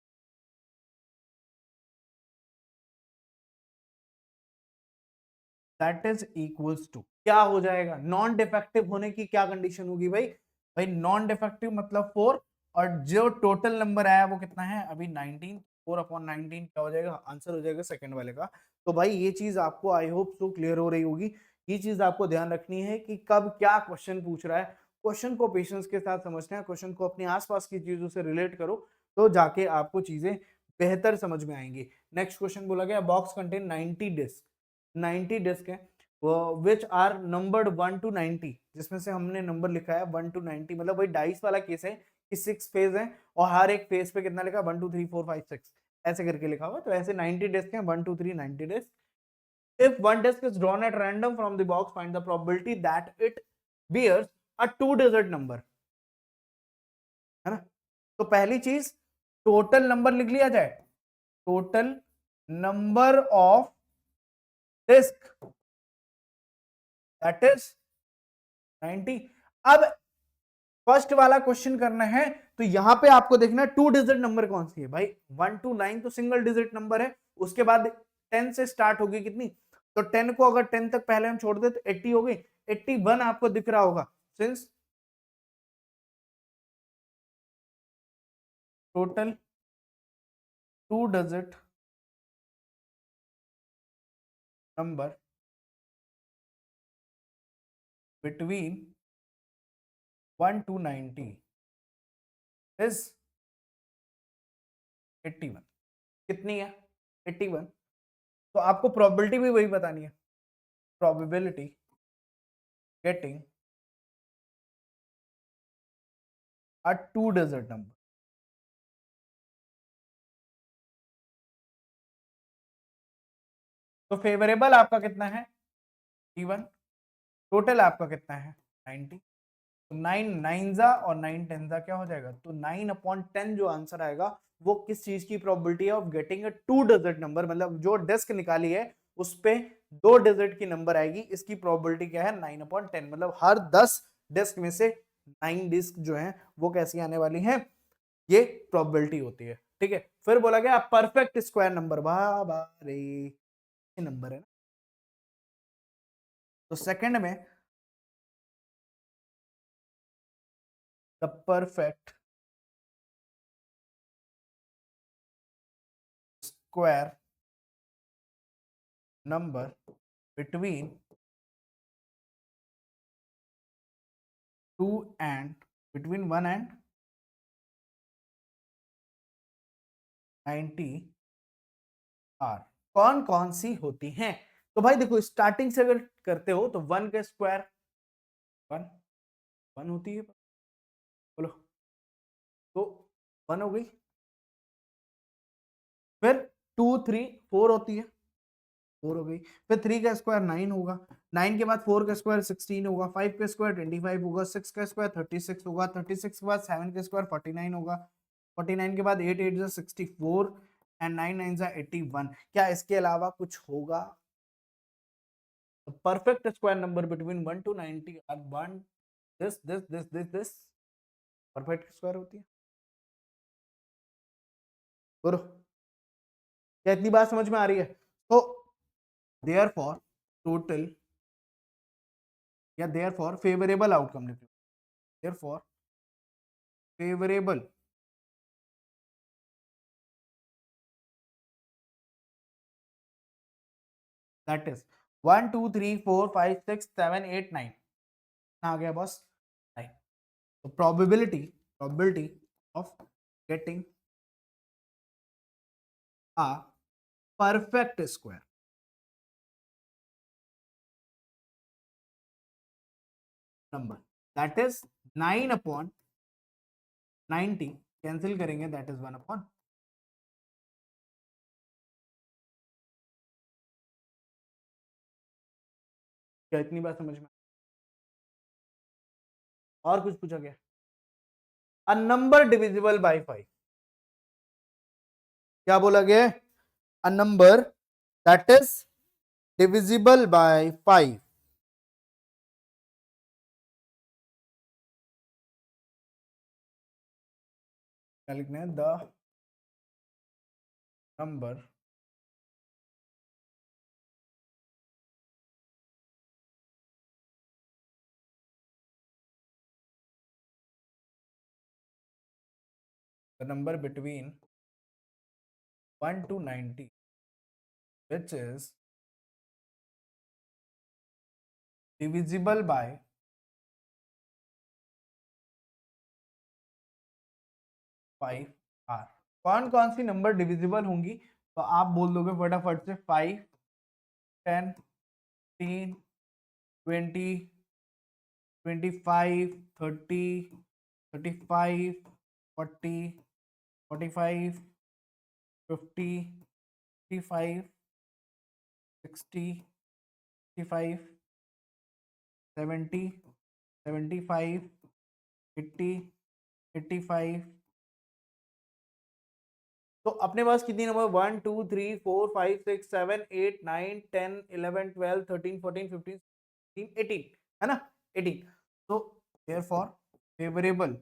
that is equals to, क्या हो जाएगा, नॉन डिफेक्टिव होने की क्या कंडीशन होगी भाई, भाई नॉन डिफेक्टिव मतलब 4, और जो टोटल नंबर आया वो कितना है अभी 19, 4 अपॉन 19 क्या हो जाएगा, आंसर हो जाएगा सेकंड वाले का। तो भाई ये चीज आपको आई होप सो क्लियर हो रही होगी, ये चीज आपको ध्यान रखनी है कि कब क्या क्वेश्चन पूछ रहा है, क्वेश्चन को पेशेंस के साथ समझना है, क्वेश्चन को अपने आसपास की चीजों से रिलेट करो, तो जाके आपको चीजें बेहतर समझ में आएंगी। नेक्स्ट क्वेश्चन बोला गया बॉक्स कंटेन 90 डिस्क, 90 डिस्क है विच आर नंबर्ड 1 to 90, जिसमें से हमने नंबर लिखा है 1 to 90, मतलब वही डाइस वाला केस है कि 6 फेज है और हर एक फेज पे कितना लिखा, 1 2 3 4 5 6 ऐसे करके लिखा हुआ, तो ऐसे 90 डिस्क हैं, 1 2 3 90 disc. If one disk is drawn at random from the box, find the probability that it bears a 2-digit number, है ना। तो पहली चीज टोटल नंबर लिख लिया जाए, total number of disc that is 90। अब फर्स्ट वाला क्वेश्चन करना है तो यहां पे आपको देखना है 2 डिजिट नंबर कौन सी है भाई, 1 to 9 तो सिंगल डिजिट नंबर है, उसके बाद 10 से स्टार्ट होगी कितनी, तो 10 को अगर 10 तक पहले हम छोड़ दे तो 80 हो गई, 81 आपको दिख रहा होगा, since total 2 digit number between 1 to 90 is 81, कितनी है 81। तो आपको प्रोबेबिलिटी भी वही बतानी है, प्रोबेबिलिटी गेटिंग अ 2 डिजिट नंबर, तो फेवरेबल आपका कितना है 81, टोटल आपका कितना है 90, तो 9 9 जा और 9 10 जा क्या हो जाएगा, तो 9 अपॉन 10 जो आंसर आएगा वो किस चीज की प्रोबेबिलिटी है of getting a 2 digit number, मतलब जो डिस्क निकाली है उस पे 2 डिजिट की नंबर आएगी, इसकी प्रोबेबिलिटी क्या है 9/10, मतलब हर 10 डिस्क में से 9 डिस्क जो है वो कैसी आने वाली हैं, ये प्रोबेबिलिटी होती है। ठीक है, फिर बोला गया परफेक्ट स्क्वायर नंबर, वाह वाह रे, ये नंबर है ना। तो सेकंड में the perfect square number between 2 and between 1 and 90 are कौन कौन सी होती हैं। तो भाई देखो स्टार्टिंग से अगर करते हो तो 1 का स्क्वायर 1 1 होती है, बोलो, तो 1 हो गई। फिर 2 3 4 होती है, 4 हो गई। फिर 3 का स्क्वायर 9 होगा, 9 के बाद 4 का स्क्वायर 16 होगा, 5 का स्क्वायर 25 होगा, 6 का स्क्वायर 36 होगा, 36 के बाद 7 का स्क्वायर 49 होगा, 49 के बाद 8 8 जा 64 एंड 9 9 जा 81। क्या इसके अलावा कुछ होगा? Perfect square number between 1 to 90 are 1 this perfect square होती है। बोलो, क्या इतनी बात समझ में आ रही है? तो देयरफॉर टोटल या देयरफॉर फेवरेबल आउटकम लिख लो, देयरफॉर फेवरेबल दैट इज 1 2 3 4 5 6 7 8 9 आ गया बॉस 9। तो probability of getting a perfect square number that is 9/90, cancel करेंगे दैट इज 1/, क्या इतनी बात समझ में? और कुछ पूछा गया? अ नंबर डिविजिबल बाय 5, क्या बोला गया? A number that is divisible by 5, क्या लिखना है? The number the number between 1 to 90 which is divisible by 5 are. कौन कौन सी नंबर डिविजिबल होंगी? तो आप बोल दोगे फटाफट से 5 10 15 20 25 30 35 40 45 50 55 60 65 70 75 80 85। तो अपने पास कितनी नंबर 1 2 3 4 5 6 7 8 9 10 11 12 13 14 15 16 18 है ना, 18। तो देयरफॉर फेवरेबल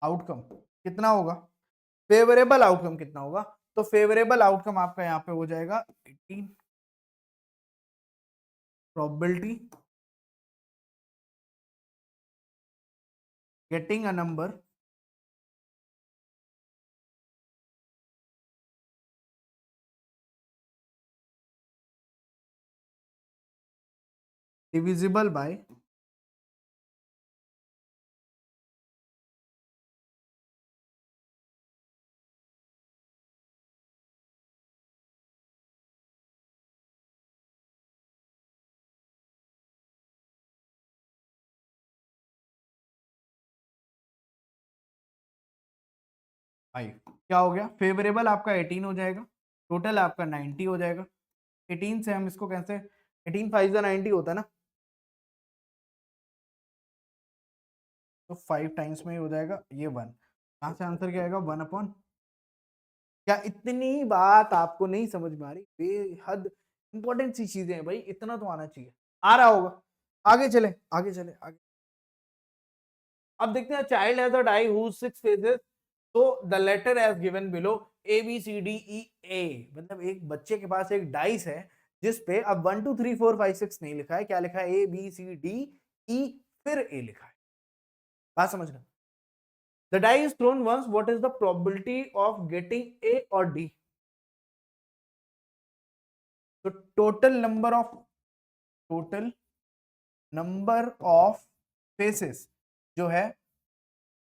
आउटकम कितना होगा? फेवरेबल आउटकम कितना होगा? तो फेवरेबल आउटकम आपका यहाँ पे हो जाएगा 18 probability getting a number divisible by 5। क्या हो गया? फेवरेबल आपका 18 हो जाएगा, टोटल आपका 90 हो जाएगा। 18 से हम इसको कैसे, 18 5 90 होता है ना, तो 5 टाइम्स में ही हो जाएगा ये 1। यहाँ से आंसर क्या आएगा 1/। क्या इतनी बात आपको नहीं समझ में आ रही? बेहद इंपॉर्टेंट सी चीजें हैं भाई, इतना तो आना चाहिए। आ रहा होगा। आगे चले आगे चले आगे। अब देखते हैं child has a die whose 6 faces, तो the letter as given below A B C D E A. मतलब एक बच्चे के पास एक डाइस है जिसपे अब 1 2 3 4 5 6 नहीं लिखा है, क्या लिखा है? ए बी सी डी ई फिर ए लिखा है। बात समझ रहे? The die is thrown once, what is the probability of getting A और डी? तो टोटल नंबर ऑफ फेसेस जो है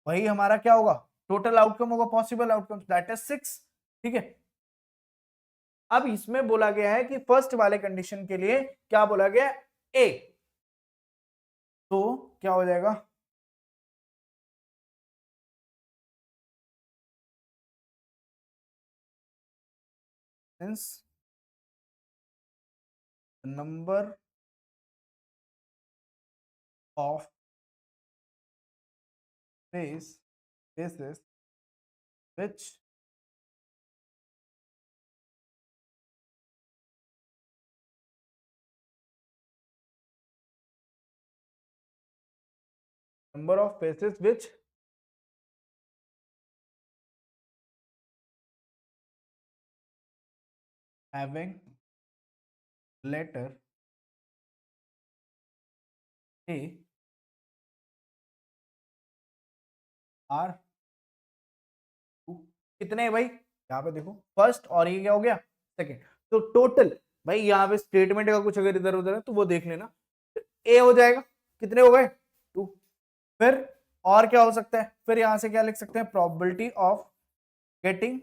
वही हमारा क्या होगा? टोटल आउटकम होगा, पॉसिबल आउटकम, दैट इज 6। ठीक है। अब इसमें बोला गया है कि फर्स्ट वाले कंडीशन के लिए क्या बोला गया? ए। तो क्या हो जाएगा? Since number of faces which number of faces which having letter A are कितने हैं भाई? यहाँ पे देखो फर्स्ट और ये क्या हो गया? सेकंड। तो टोटल भाई यहाँ पे स्टेटमेंट का कुछ अगर इधर उधर है तो वो देख लेना। ए हो जाएगा, कितने हो गए? 2। फिर और क्या हो सकता है? फिर यहां से क्या लिख सकते हैं? Probability of getting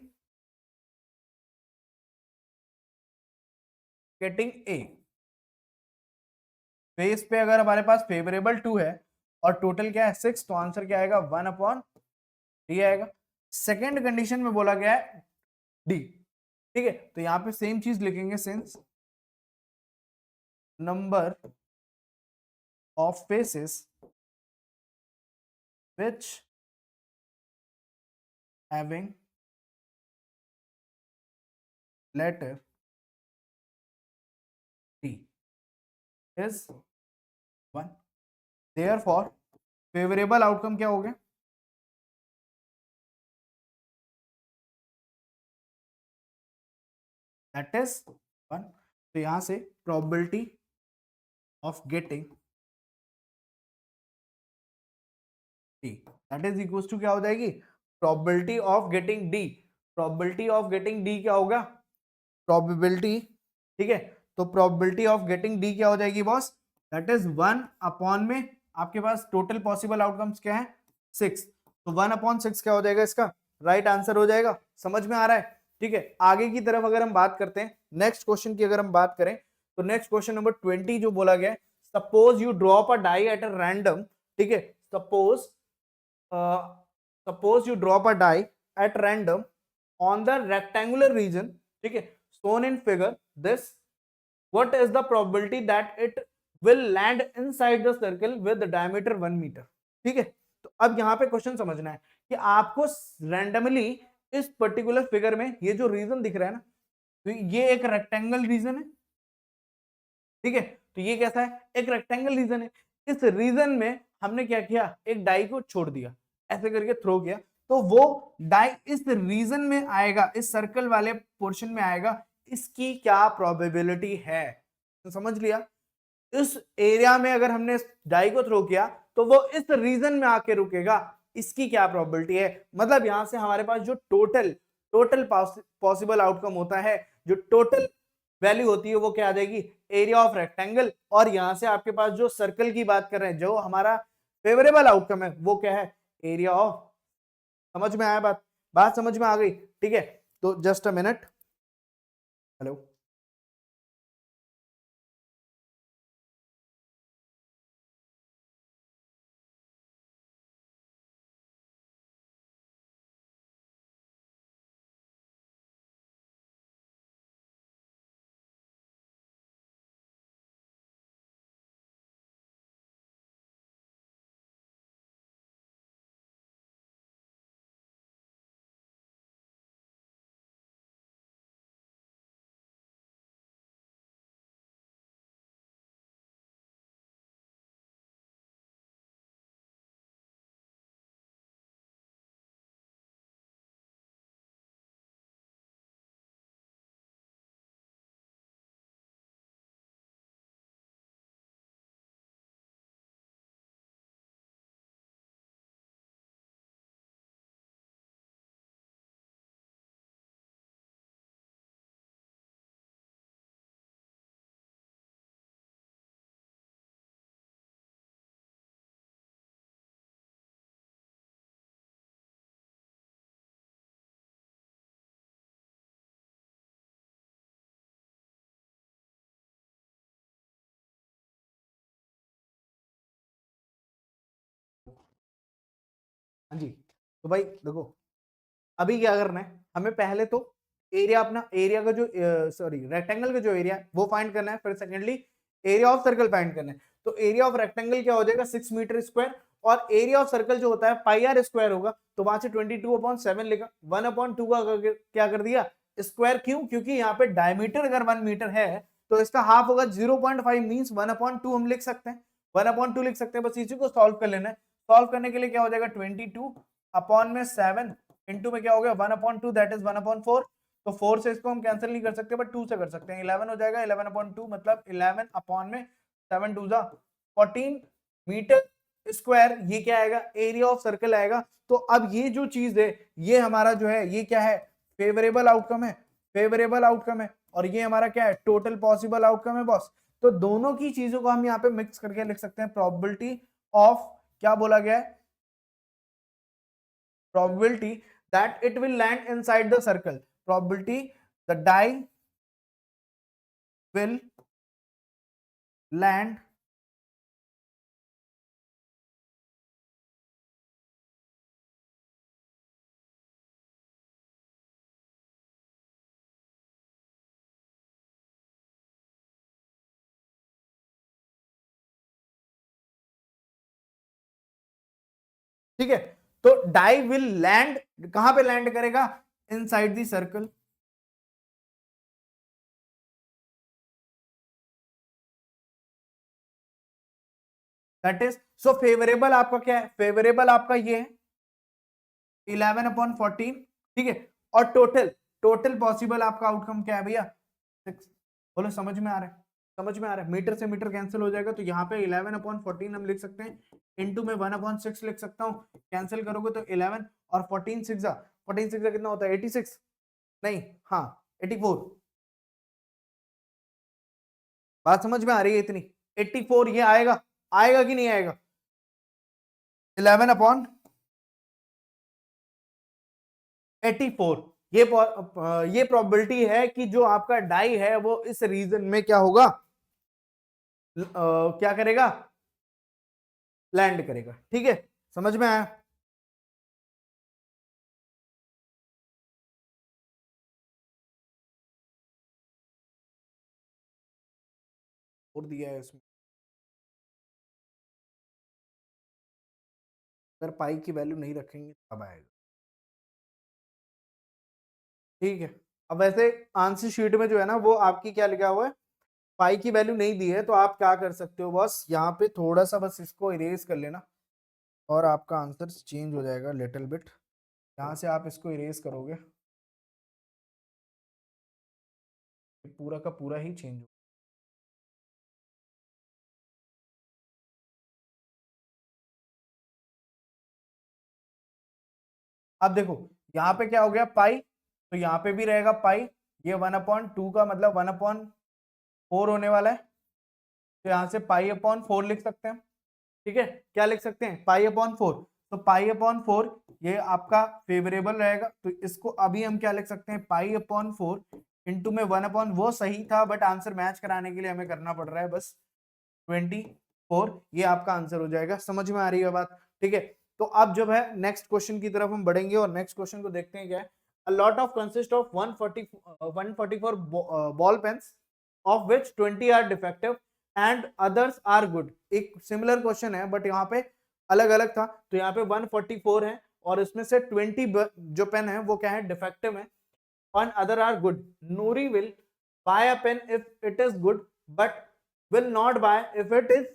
A. Face पे अगर हमारे पास फेवरेबल 2 है और टोटल क्या है 6, तो आंसर क्या आएगा? 1/d आएगा। सेकेंड कंडीशन में बोला गया है डी। ठीक है, तो यहां पे सेम चीज लिखेंगे, since number of faces which having letter D is 1। therefore favourable outcome क्या हो गया? That is 1। तो यहां से probability of getting D that is equal to क्या हो जाएगी? Probability of getting D. Probability of getting D क्या होगा? प्रोबेबिलिटी। ठीक है, तो प्रोबेबिलिटी ऑफ गेटिंग डी क्या हो जाएगी बॉस? दैट इज 1/, में आपके पास टोटल पॉसिबल आउटकम्स क्या है? 6। तो 1/6 क्या हो जाएगा इसका? राइट आंसर हो जाएगा। समझ में आ रहा है? ठीक है, आगे की तरफ अगर हम बात करते हैं, नेक्स्ट क्वेश्चन की अगर हम बात करें, तो नेक्स्ट क्वेश्चन नंबर 20 जो बोला गया है, suppose you drop a die at a random. ठीक है, suppose you drop a die at random on the rectangular region, ठीक है, shown in figure, this what is the probability that it will land inside the circle with the diameter 1 meter? ठीक है, तो अब यहां पे क्वेश्चन समझना है कि आपको रैंडमली इस पर्टिकुलर फिगर में ये जो रीजन दिख रहा है ना, तो ये एक रेक्टेंगल रीजन है। ठीक है, तो ये कैसा है? एक रेक्टेंगल रीजन है। इस रीजन में हमने क्या किया? एक डाई को छोड़ दिया, ऐसे करके थ्रो किया, तो वो डाई इस रीजन में आएगा, इस सर्कल वाले पोर्शन में आएगा। इसकी क्या प्रोबेबिलिटी है? तो समझ लिया, इस एरिया में अगर हमने डाई को थ्रो किया तो वो इस रीजन में आके रुकेगा, इसकी क्या प्रोबेबिलिटी है? मतलब यहां से हमारे पास जो टोटल टोटल पॉसिबल आउटकम होता है, जो टोटल वैल्यू होती है, वो क्या आ जाएगी? Area of rectangle. और यहां से आपके पास जो सर्कल की बात कर रहे हैं, जो हमारा फेवरेबल आउटकम है, वो क्या है? Area of. समझ में आया बात? बात समझ में आ गई? ठीक है, तो जस्ट अ मिनट। हेलो। हाँ जी, तो भाई देखो अभी क्या करना है, हमें पहले तो एरिया, अपना एरिया का जो सॉरी रेक्टेंगल का जो एरिया है वो फाइंड करना है, फिर secondly area of circle find करना है। तो एरिया ऑफ रेक्टेंगल क्या हो जाएगा 6 मीटर स्क्वायर, और एरिया ऑफ सर्कल जो होता है पाई आर स्क्वायर होगा, तो वहां से 22/7 लेगा, 1/2 का क्या कर दिया स्क्वायर। क्यों? क्योंकि यहाँ पे डायमीटर अगर 1 मीटर है तो इसका हाफ होगा 0.5, मींस 1/2 हम लिख सकते हैं, 1/2 लिख सकते हैं। बस इसी को सॉल्व कर लेना है। सॉल्व करने के लिए क्या हो जाएगा 22/7 इंटू में क्या हो गया 1/2, दैट इज 1/4। तो 4 से इसको हम कैंसिल नहीं कर सकते, बट 2 से कर सकते हैं, 11 हो जाएगा। 11/2 मतलब 11/7 2 जा 14 मीटर स्क्वायर। ये क्या आएगा एरिया ऑफ सर्कल आएगा। तो अब ये जो चीज है ये हमारा जो है ये क्या है फेवरेबल आउटकम है, फेवरेबल आउटकम है। और ये हमारा क्या है टोटल पॉसिबल आउटकम है बॉस। तो दोनों की चीजों को हम यहाँ पे मिक्स करके लिख सकते हैं, प्रोबेबिलिटी ऑफ क्या बोला गया है, probability that it will land inside the circle, probability the die will land ठीक है। तो डाई विल लैंड कहां पे लैंड करेगा inside the circle, that is so favourable आपका क्या है, फेवरेबल आपका ये है 11/14, ठीक है। और टोटल टोटल पॉसिबल आपका आउटकम क्या है भैया 6। बोलो समझ में आ रहा है, समझ में आ रहा है। मीटर से मीटर कैंसिल हो जाएगा, तो यहाँ पे 11/14 हम लिख सकते हैं, इंटू में 1/6 लिख सकता हूँ। कैंसिल करोगे तो 11 और 14 कितना होता है 86, नहीं हाँ 84। बात समझ में आ रही है इतनी, 84 ये आएगा, आएगा कि नहीं आएगा 11/84। ये प्रोबेबिलिटी है कि जो आपका डाई है वो इस रीजन में क्या होगा क्या करेगा लैंड करेगा, ठीक है। समझ में आया। और दिया है इसमें, अगर पाई की वैल्यू नहीं रखेंगे तब आएगा, ठीक है। अब वैसे आंसर शीट में जो है ना वो आपकी क्या लिखा हुआ है पाई की वैल्यू नहीं दी है, तो आप क्या कर सकते हो बस यहाँ पे थोड़ा सा बस इसको इरेज कर लेना और आपका आंसर चेंज हो जाएगा लिटिल बिट। यहाँ से आप इसको इरेज करोगे पूरा का पूरा ही चेंज हो। अब देखो यहाँ पे क्या हो गया पाई, तो यहाँ पे भी रहेगा पाई, ये 1/2 का मतलब 1/4 होने वाला है, तो यहाँ से पाई/4 लिख सकते हैं, ठीक है। क्या लिख सकते हैं पाई/4, तो पाई/4 ये आपका फेवरेबल रहेगा, तो इसको अभी हम क्या लिख सकते हैं पाई/4 इंटू में 1/, वो सही था बट आंसर मैच कराने के लिए हमें करना पड़ रहा है बस 24, ये आपका आंसर हो जाएगा। समझ में आ रही है बात, ठीक है। तो अब जब है नेक्स्ट क्वेश्चन की तरफ हम बढ़ेंगे और नेक्स्ट क्वेश्चन को देखते हैं क्या है। A lot of consist of 144 ball pens of which 20 are defective and others are good. एक सिमिलर क्वेश्चन है बट यहाँ पे अलग अलग था, तो यहाँ पे 144 है और इसमें से 20 जो पेन है वो क्या है डिफेक्टिव है, on other are good. Noori will buy a pen if it is good, but will not buy if it is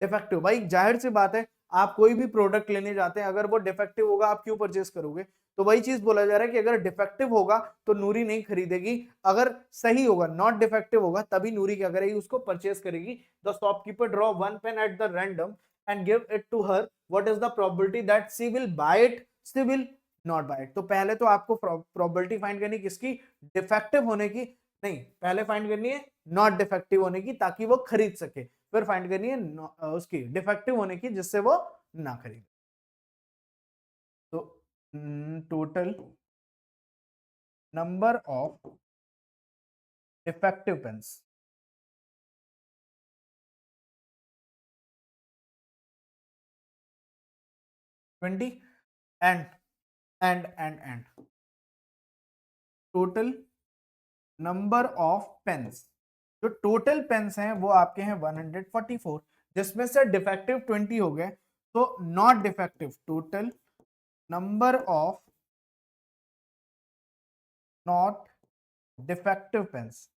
defective. भाई जाहिर सी बात है आप कोई भी प्रोडक्ट लेने जाते हैं अगर वो डिफेक्टिव होगा आप क्यों परचेस करोगे। तो वही चीज बोला जा रहा है कि अगर डिफेक्टिव होगा तो नूरी नहीं खरीदेगी, अगर सही होगा नॉट डिफेक्टिव होगा तभी नूरी क्या करेगी उसको परचेस करेगी। The shopkeeper draw one pen at the random and give it to her, what is the probability that she will buy it, she will not buy it. तो पहले तो आपको प्रोबेबिलिटी फाइंड करनी किसकी डिफेक्टिव होने की, नहीं पहले फाइंड करनी है नॉट डिफेक्टिव होने की ताकि वो खरीद सके, फिर फाइंड करनी है उसकी डिफेक्टिव होने की जिससे वो ना खरीदे। तो total number of defective pens 20 and and total number of pens, जो टोटल पेन्स हैं वो आपके हैं 144, जिसमें से डिफेक्टिव 20 हो गए, तो not defective total number of not defective pens,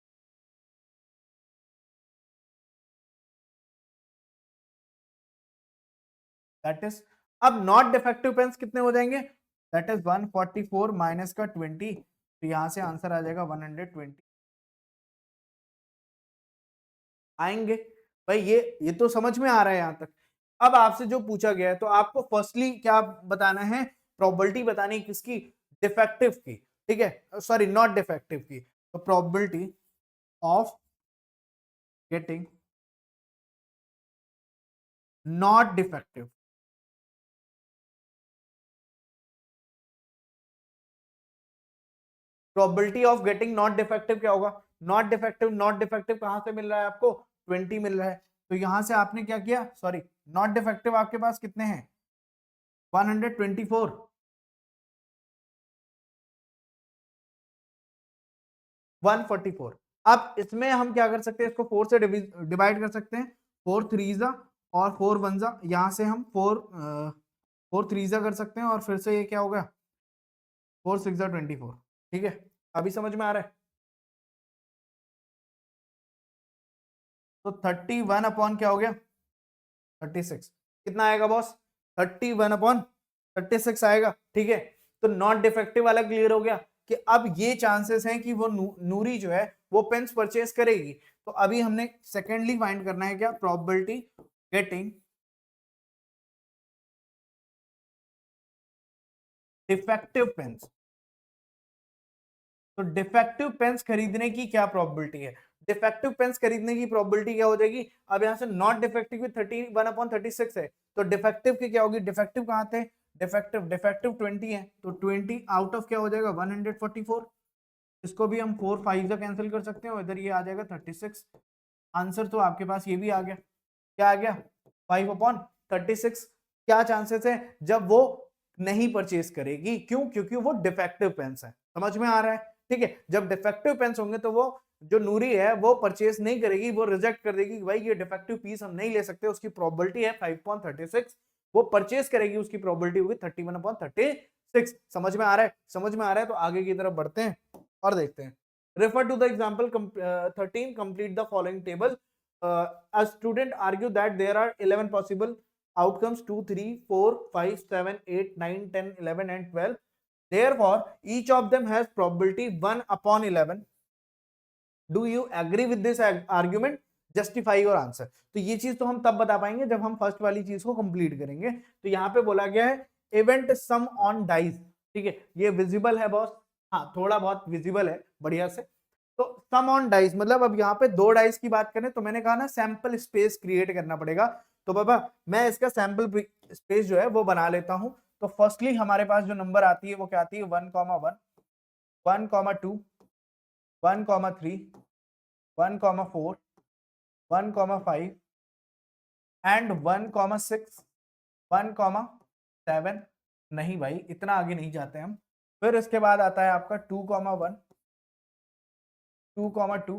that is, अब नॉट डिफेक्टिव पेन्स कितने हो जाएंगे, दैट इज 144 माइनस का 20, तो यहां से आंसर आ जाएगा 120 आएंगे। भाई ये तो समझ में आ रहा है यहां तक। अब आपसे जो पूछा गया है तो आपको फर्स्टली क्या बताना है, प्रोबेबिलिटी बतानी है किसकी, डिफेक्टिव की, ठीक है, सॉरी नॉट डिफेक्टिव की, तो probability of getting not defective, probability of getting not defective क्या होगा, नॉट डिफेक्टिव, नॉट डिफेक्टिव कहां से मिल रहा है आपको, 20 मिल रहा है, तो यहां से आपने क्या किया, सॉरी नॉट डिफेक्टिव आपके पास कितने हैं 124, 144। अब इसमें हम क्या कर सकते हैं, इसको 4 से डिवाइड कर सकते हैं, 4 थ्रीजा और 4 वनजा, यहां से हम 4 थ्रीजा कर सकते हैं, और फिर से ये क्या हो गया 4 सिक्सा 24, ठीक है, अभी समझ में आ रहा है। तो 31 अपॉन क्या हो गया 36, कितना आएगा बॉस 31 अपॉन 36 आएगा, ठीक है। तो नॉट डिफेक्टिव वाला क्लियर हो गया कि अब ये चांसेस हैं कि वो नूरी जो है वो पेन्स परचेज करेगी। तो अभी हमने सेकेंडली फाइंड करना है क्या, प्रोबेबिलिटी गेटिंग डिफेक्टिव पेन्स। तो डिफेक्टिव पेन्स खरीदने की क्या प्रोबेबिलिटी है, डिफेक्टिव पेन्स खरीदने की प्रोबेबिलिटी क्या हो जाएगी, अब यहां से नॉट डिफेक्टिव की 31 अपॉन 36 है, तो डिफेक्टिव की क्या होगी, डिफेक्टिव कहां थे, डिफेक्टिव डिफेक्टिव 20 है, तो 20 आउट ऑफ क्या हो जाएगा 144, इसको भी हम 4 5 से कैंसिल कर सकते हैं, इधर ये आ जाएगा 36, आंसर तो आपके पास ये भी आ गया, क्या आ गया 5 अपॉन 36। क्या चांसेस है, जब वो नहीं परचेज करेगी, क्यों, क्योंकि वो डिफेक्टिव पेन्स है, समझ में आ रहा है, ठीक है। जब डिफेक्टिव पेन्स होंगे तो वो जो नूरी है वो परचेज नहीं करेगी, वो रिजेक्ट कर देगी, भाई ये डिफेक्टिव पीस हम नहीं ले सकते, उसकी प्रोबेबिलिटी है 5.36, वो परचेज करेगी, उसकी प्रोबेबिलिटी होगी 31/36। समझ में आ रहा है, समझ में आ रहा है, तो आगे की तरफ बढ़ते हैं और देखते हैं। Refer to the example 13. Complete the following table. A student argue that there are 11 possible outcomes 2, 3, 4, 5, 7, 8, 9, 10, 11 and 12. Therefore, each of them has probability 1/11. Do you agree with this argument? Justify your answer. तो ये चीज तो हम तब बता पाएंगे जब हम फर्स्ट वाली चीज को कंप्लीट करेंगे। तो यहाँ पे बोला गया है इवेंट सम ऑन डाइस, ठीक है, ये विजिबल है बॉस, हाँ थोड़ा बहुत विजिबल है बढ़िया से। तो सम ऑन डाइस मतलब अब यहाँ पे दो डाइस की बात करें तो मैंने कहा ना सैंपल स्पेस क्रिएट करना पड़ेगा। तो बाबा मैं इसका सैंपल स्पेस जो है वो बना लेता हूं। तो फर्स्टली हमारे पास जो नंबर आती है वो क्या आती है 1,1, 1,2, 1,3, 1,4, 1,5 एंड 1,6, 1,7। नहीं भाई इतना आगे नहीं जाते हम। फिर इसके बाद आता है आपका 2,1, 2,2,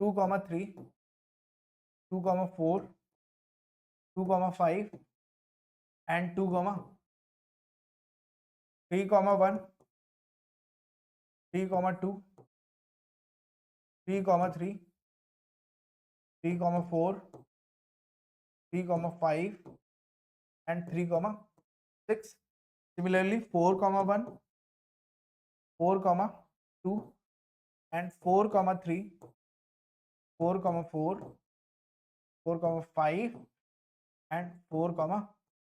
2,3, 2,4, 2,5 and 3,1, 3,2, 3,3, 3,4, 3,5 and 3,6. Similarly 4,1, 4,2 and 4,3, 4,4, 4,5 and 4,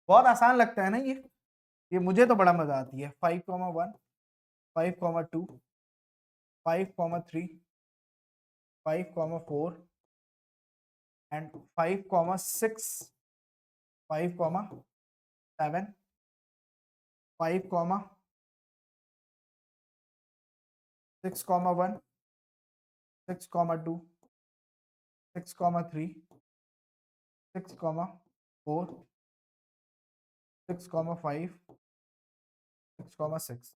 बहुत आसान लगता है ना ये मुझे तो बड़ा मजा आती है। 5,1, 5,2, 5,3, 5,4 एंड 5,6, 5,7, 5, 6,1, 6,2, 6,3, 6,4 6,5, 6,6,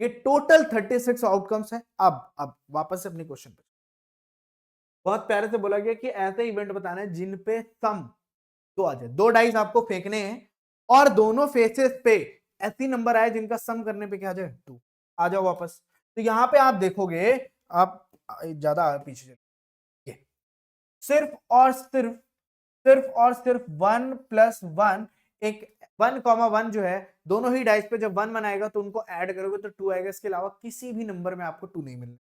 ये टोटल 36 आउटकम्स है। अब वापस से अपने क्वेश्चन पे, बहुत प्यारे से बोला गया कि ऐसे इवेंट बताना है जिन पे सम तो आ जाए, दो डाइस आपको फेंकने हैं और दोनों फेसेस पे ऐसी नंबर आए जिनका सम करने पे क्या आ जाए 2। आ जाओ वापस। तो यहां पे आप देखोगे, आप ज्यादा पीछे चलिए, सिर्फ और सिर्फ 1+1, एक 1,1 जो है, दोनों ही डाइस पे जब 1 आएगा तो उनको ऐड करोगे तो 2 आएगा, इसके अलावा किसी भी नंबर में आपको 2 नहीं मिलना।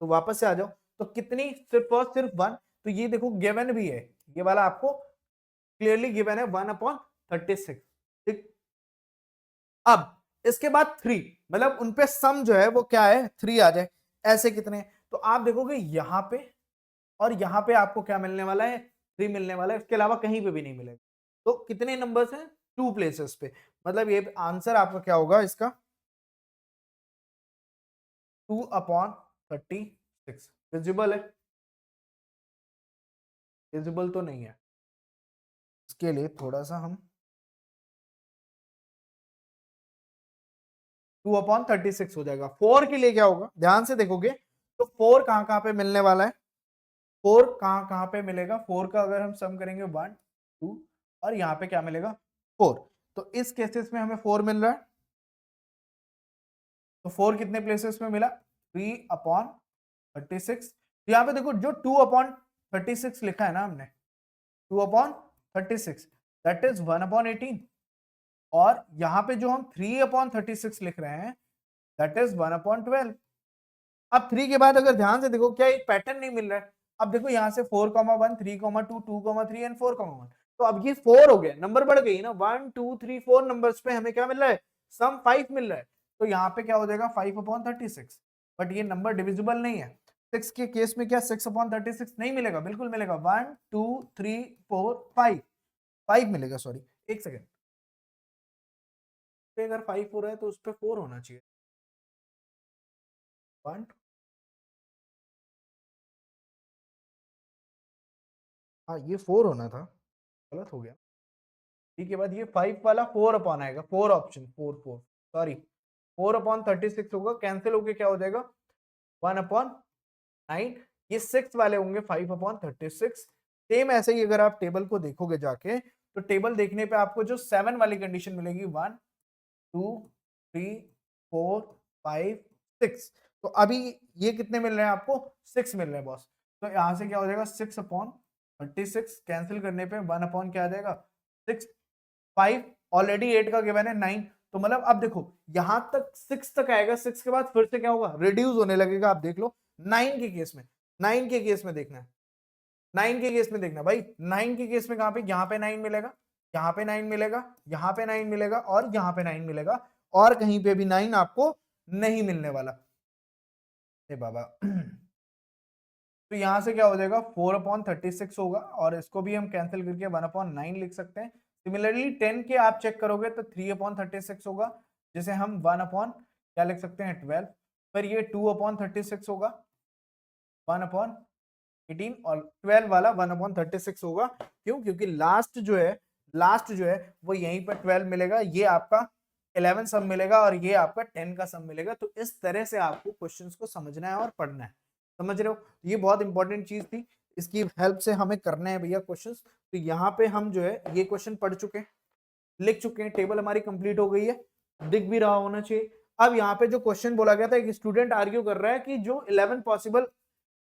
तो वापस से आ जाओ, तो कितनी, सिर्फ और सिर्फ 1। तो ये देखो गिवन भी है, ये वाला आपको क्लियरली गिवन है 1/36। ठीक, अब इसके बाद 3, मतलब उनपे सम जो है वो क्या है 3 आ जाए, ऐसे कितने। तो आप देखोगे यहां पे और यहां पे आपको क्या मिलने वाला है, 3 मिलने वाला है, इसके अलावा कहीं पे भी नहीं मिलेगा। तो कितने नंबर्स हैं, 2 प्लेसेस पे, मतलब ये आंसर आपका क्या होगा इसका, 2/36। विजिबल है, विजिबल तो नहीं है, इसके लिए थोड़ा सा हम 2/36 हो जाएगा। 4 के लिए क्या होगा, ध्यान से देखोगे तो 4 कहां कहां पे मिलने वाला है, 4 कहां कहां पे मिलेगा, 4 का अगर हम सम करेंगे 1 2 और यहाँ पे क्या मिलेगा 4। तो इस केसेस में हमें 4 मिल रहा है, तो 4 कितने प्लेसेस में मिला, 3/36। तो यहाँ पे देखो जो 2/36 लिखा है ना हमने, 2/36 दैट इज 1/18, और यहाँ पे जो हम 3/36 लिख रहे हैं दैट इज 1/12। अब 3 के बाद अगर ध्यान से देखो क्या एक पैटर्न नहीं मिल रहा है। अब देखो यहाँ से 4,1, 3,2, 2,3 एंड 4,1, तो अब ये 4 हो गया, नंबर बढ़ गई ना, 1 2 3 4 नंबर्स पे हमें क्या मिल रहा है, सम 5 मिल रहा है। तो यहाँ पे क्या हो जाएगा 5/36, बट ये नंबर डिविजिबल नहीं है। 6 के केस में क्या 6/36 नहीं मिलेगा, बिल्कुल मिलेगा, 1 2 3 4 5, 5 मिलेगा, सॉरी एक सेकेंड, अगर 5 हो रहा है तो उस पर 4 होना चाहिए, 1, हाँ ये 4 होना था, गलत हो गया। ठीक है, बाद ये 5 वाला 4 अपॉन आएगा, 4 ऑप्शन 4 सॉरी 4/36 होगा, कैंसिल होके क्या हो जाएगा 1/9। ये 6 वाले होंगे 5/36। सेम ऐसे ही अगर आप टेबल को देखोगे जाके, तो टेबल देखने पे आपको जो 7 वाली कंडीशन मिलेगी, 1 2 3 4 5 6, तो अभी ये कितने मिल रहे हैं आपको, 6 मिल रहे हैं बॉस। तो यहां से क्या हो जाएगा 6/36, कैंसिल करने पे 1 अपॉन क्या आ जाएगा 6, 5 ऑलरेडी 8 का गिवन है 9, तो मतलब अब देखो यहां तक 6 तक आएगा, 6 के बाद फिर से क्या होगा रिड्यूस होने लगेगा। आप देख लो 9 के केस में, 9 के केस में देखना है, 9 के केस में देखना भाई, 9 के केस में कहां पे, यहाँ पे 9 मिलेगा, यहाँ पे 9 मिलेगा, यहाँ पे 9 मिलेगा और यहाँ पे 9 मिलेगा, और कहीं पे भी 9 आपको नहीं मिलने वाला। ए बाबा तो यहां से क्या हो जाएगा 4/36 होगा, और इसको भी हम कैंसिल करके 1/9 लिख सकते हैं। सिमिलरली 10 के आप चेक करोगे तो 3/36 होगा, जिसे हम 1 क्या लिख सकते हैं 12, फिर ये 2/36 होगा 1/18, और 12 वाला 1/36 होगा। क्यों, क्योंकि लास्ट जो है वो यहीं पर 12 मिलेगा, ये आपका 11 सम मिलेगा और ये आपका 10 का सम मिलेगा। तो इस तरह से आपको क्वेश्चंस को समझना है और पढ़ना है, समझ रहे हो, ये बहुत इंपॉर्टेंट चीज थी, इसकी हेल्प से हमें करना है भैया क्वेश्चंस। तो यहाँ पे हम जो है ये क्वेश्चन पढ़ चुके हैं, लिख चुके हैं, टेबल हमारी कंप्लीट हो गई है, दिख भी रहा होना चाहिए। अब यहाँ पे जो क्वेश्चन बोला गया था, एक स्टूडेंट आर्ग्यू कर रहा है कि जो 11 पॉसिबल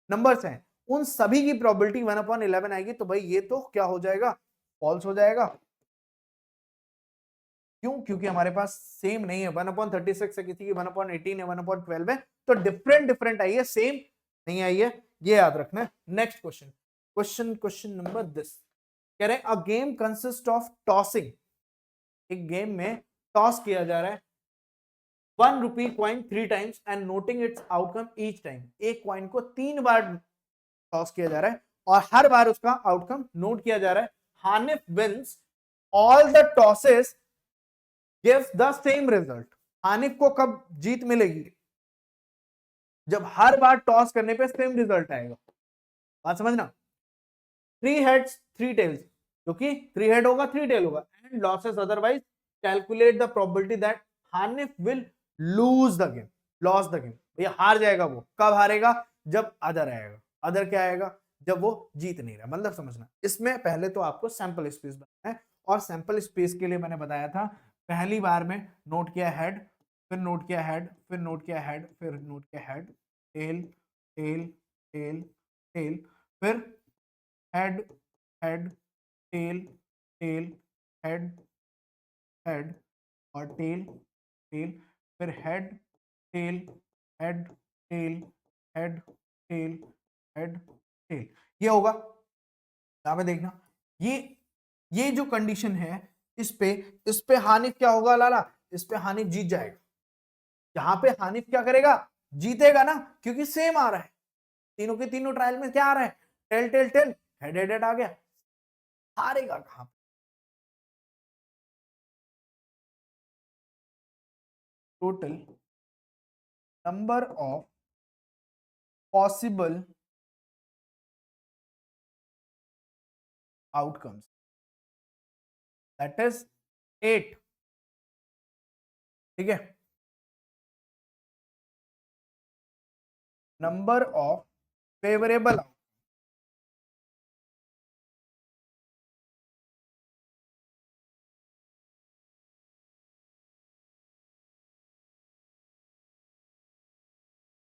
नंबर्स हैं उन सभी की प्रोबेबिलिटी 1/11 आएगी, तो भाई ये तो क्या हो जाएगा, फॉल्स हो जाएगा। क्यों, क्योंकि हमारे पास सेम नहीं है, 1/36 है, किसी की 1/18 है, 1/12 है, तो डिफरेंट डिफरेंट आई है, सेम नहीं आई है, ये याद रखना है। नेक्स्ट क्वेश्चन नंबर दिस, कह रहे हैं a game consist of tossing, एक गेम में टॉस किया जा रहा है 1 rupee coin 3 times and noting its outcome each time, एक कॉइन को 3 बार टॉस किया जा रहा है और हर बार उसका आउटकम नोट किया जा रहा है। Hanif wins all the tosses gives the same result. Hanif को कब जीत मिलेगी, जब हर बार टॉस करने पे सेम रिजल्ट आएगा, बात समझना। 3 हेड्स 3 टेल्स, क्योंकि 3 हेड होगा 3 टेल होगा, and losses otherwise calculate the probability that Hanif will lose the game, loss the game. भैया हार जाएगा वो, कब हारेगा? जब अदर आएगा। अदर क्या आएगा? जब वो जीत नहीं रहा। मतलब समझना, इसमें पहले तो आपको सैंपल स्पेस बनाना है, और सैंपल स्पेस के लिए मैंने बताया था पहली बार में नोट किया हेड, फिर नोट किया हेड, फिर नोट किया हेड, फिर नोट किया head, tail tail tail tail, फिर head head tail tail head head और टेल टेल, फिर head tail head tail head tail head tail. ये होगा। यहां पे देखना, ये जो कंडीशन है, इस पे हानिफ क्या होगा लाला? इस पे हानिफ जीत जाएगा। यहां पे हानिफ क्या करेगा? जीतेगा ना, क्योंकि सेम आ रहा है तीनों के तीनों ट्रायल में। क्या आ रहा है? Tail tail tail head head head आ गया। हारेगा कहां? Total number of possible outcomes, that is 8। ठीक है, number of favourable,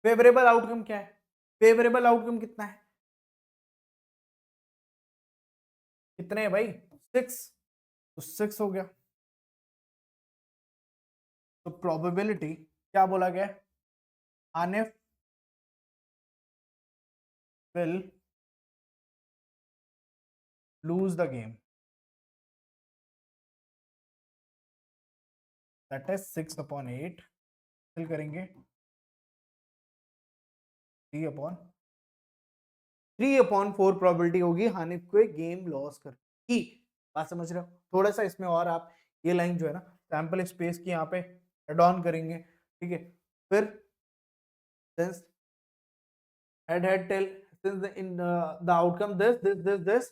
favourable outcome क्या है? फेवरेबल आउटकम कितना है? कितने हैं भाई? 6। तो 6 हो गया। तो प्रोबेबिलिटी क्या बोला गया? Hanif will lose the game, that is 6/8। Fill करेंगे 3/4 प्रोबेबिलिटी होगी हानिफ को गेम लॉस कर की। बात समझ रहे हो? थोड़ा सा इसमें और आप ये लाइन जो है ना सैंपल स्पेस की यहाँ पे एड ऑन करेंगे। ठीक है, फिर since head tail, since the outcome this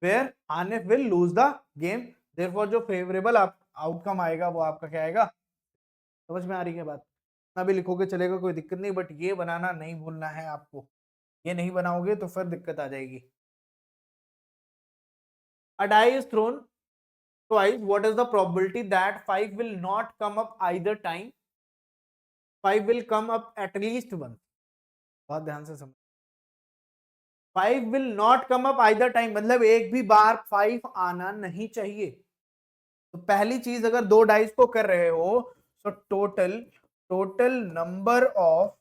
where Hanif will lose the game, therefore जो फेवरेबल आउटकम आएगा वो आपका क्या आएगा? समझ में आ रही है बात? ना भी लिखोगे चलेगा, कोई दिक्कत नहीं, बट ये बनाना नहीं भूलना है आपको। ये नहीं बनाओगे तो फिर दिक्कत आ जाएगी। A die is thrown twice. What is the probability that 5 will not come up either time? 5 will come up at least once. बहुत ध्यान से समझ। 5 will not come up either time, मतलब एक भी बार 5 आना नहीं चाहिए। तो पहली चीज, अगर दो डाइस को कर रहे हो तो total number of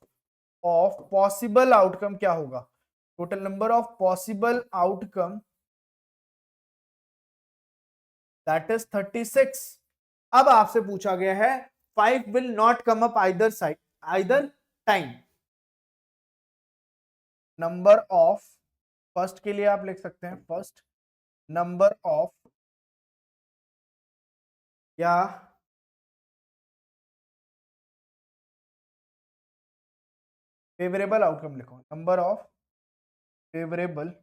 possible outcome क्या होगा? Total number of possible outcome, that is 36। अब आपसे पूछा गया है 5 will not come up either side, either time. Number of, first के लिए आप लिख सकते हैं फर्स्ट नंबर ऑफ, या फेवरेबल आउटकम लिखो, नंबर ऑफ फेवरेबल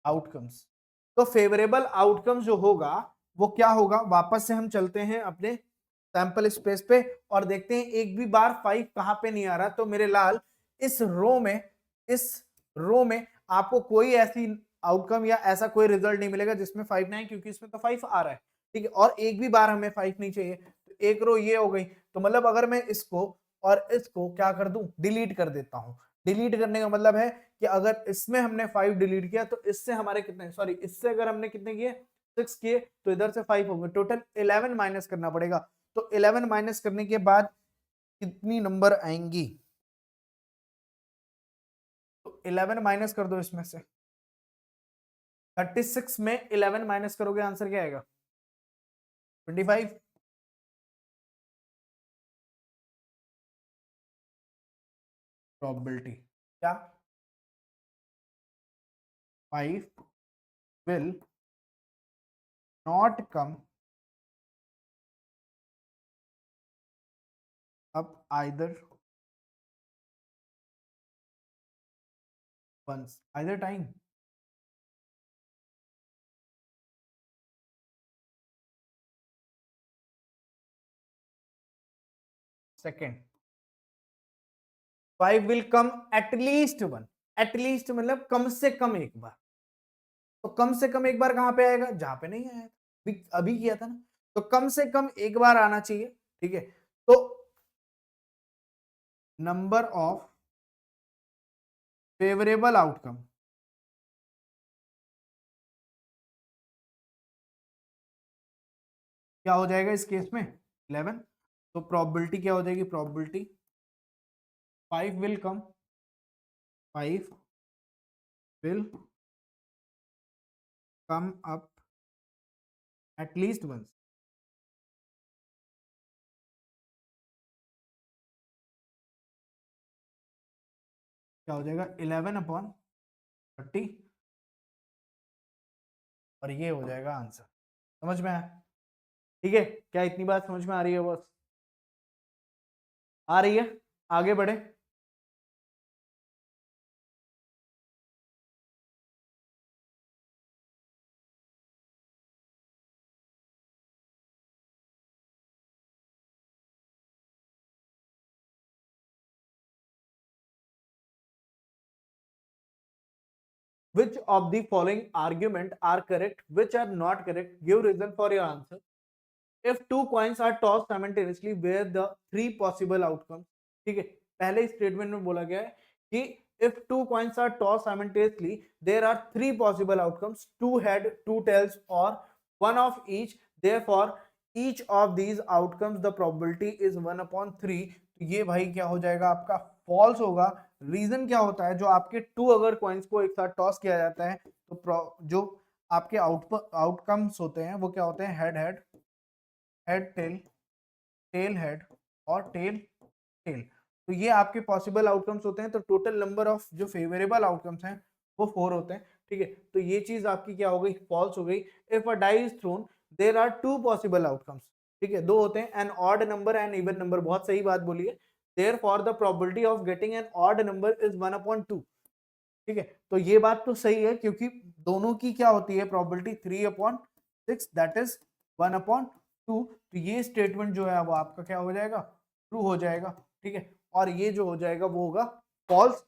आउटकम्स। तो फेवरेबल आउटकम जो होगा वो क्या होगा? वापस से हम चलते हैं अपने सैंपल स्पेस पे और देखते हैं एक भी बार 5 कहां पे नहीं आ रहा। तो मेरे लाल इस रो में आपको कोई ऐसी आउटकम या ऐसा कोई रिजल्ट नहीं मिलेगा जिसमें 5 ना है, क्योंकि इसमें तो 5 आ रहा है। ठीक है, और एक भी बार हमें 5 नहीं चाहिए, तो एक रो ये हो गई। तो मतलब अगर मैं इसको और इसको क्या कर दूं? डिलीट कर देता हूं। डिलीट करने का मतलब है कि अगर इसमें हमने 5 डिलीट किया तो इससे हमारे कितने, सॉरी, इससे अगर हमने कितने किए? 6 किए, तो इधर से 5 होंगे। टोटल 11 माइनस करना पड़ेगा। तो 11 माइनस करने के बाद कितनी नंबर आएंगी? तो 11 माइनस कर दो इसमें से। 36 में 11 माइनस करोगे, आंसर क्या आएगा? 25। प्रोबेबिलिटी क्या? 5 will not come up either once either time. Second, 5 will come at least one, at least मतलब कम से कम एक बार। तो कम से कम एक बार कहां पे आएगा, जहां पे नहीं आया था, अभी किया था ना। तो कम से कम एक बार आना चाहिए, ठीक है। तो नंबर ऑफ फेवरेबल आउटकम, क्या हो जाएगा इस केस में 11। तो प्रोबेबिलिटी क्या हो जाएगी, probability 5 will come, 5 will come up at least once. क्या हो जाएगा 11/30, और ये हो जाएगा आंसर। समझ में आया, ठीक है। क्या इतनी बात समझ में आ रही है बॉस, आ रही है? आगे बढ़े। Which of the following argument are correct, which are not correct? Give reason for your answer. If two coins are tossed simultaneously, where the three possible outcomes? ठीक है, पहले स्टेटमेंट में बोला गया है कि if two coins are tossed simultaneously, there are three possible outcomes: two head, two tails, or one of each. Therefore, each of these outcomes the probability is 1/3। तो ये भाई क्या हो जाएगा आपका, फॉल्स होगा। रीजन क्या होता है, जो आपके टू अगर कॉइन्स को एक साथ टॉस किया जाता है तो जो आपके आउटकम्स होते हैं वो क्या होते हैं, head head, head tail, tail head, और टेल टेल। तो ये आपके पॉसिबल आउटकम्स होते हैं। तो टोटल नंबर ऑफ जो फेवरेबल आउटकम्स हैं वो 4 होते हैं, ठीक है। तो ये चीज आपकी क्या हो गई, फॉल्स हो गई। If a die is thrown there are two possible outcomes, ठीक है, दो होते हैं, an odd number and even number. बहुत सही बात बोली है। Therefore the probability of getting an odd number is 1/2, ठीक है। तो ये बात तो सही है, क्योंकि दोनों की क्या होती है प्रोबेबिलिटी 3/6, दैट इज 1/2। तो ये स्टेटमेंट जो है वो आपका क्या हो जाएगा, ट्रू हो जाएगा, ठीक है। और ये जो हो जाएगा वो होगा फॉल्स।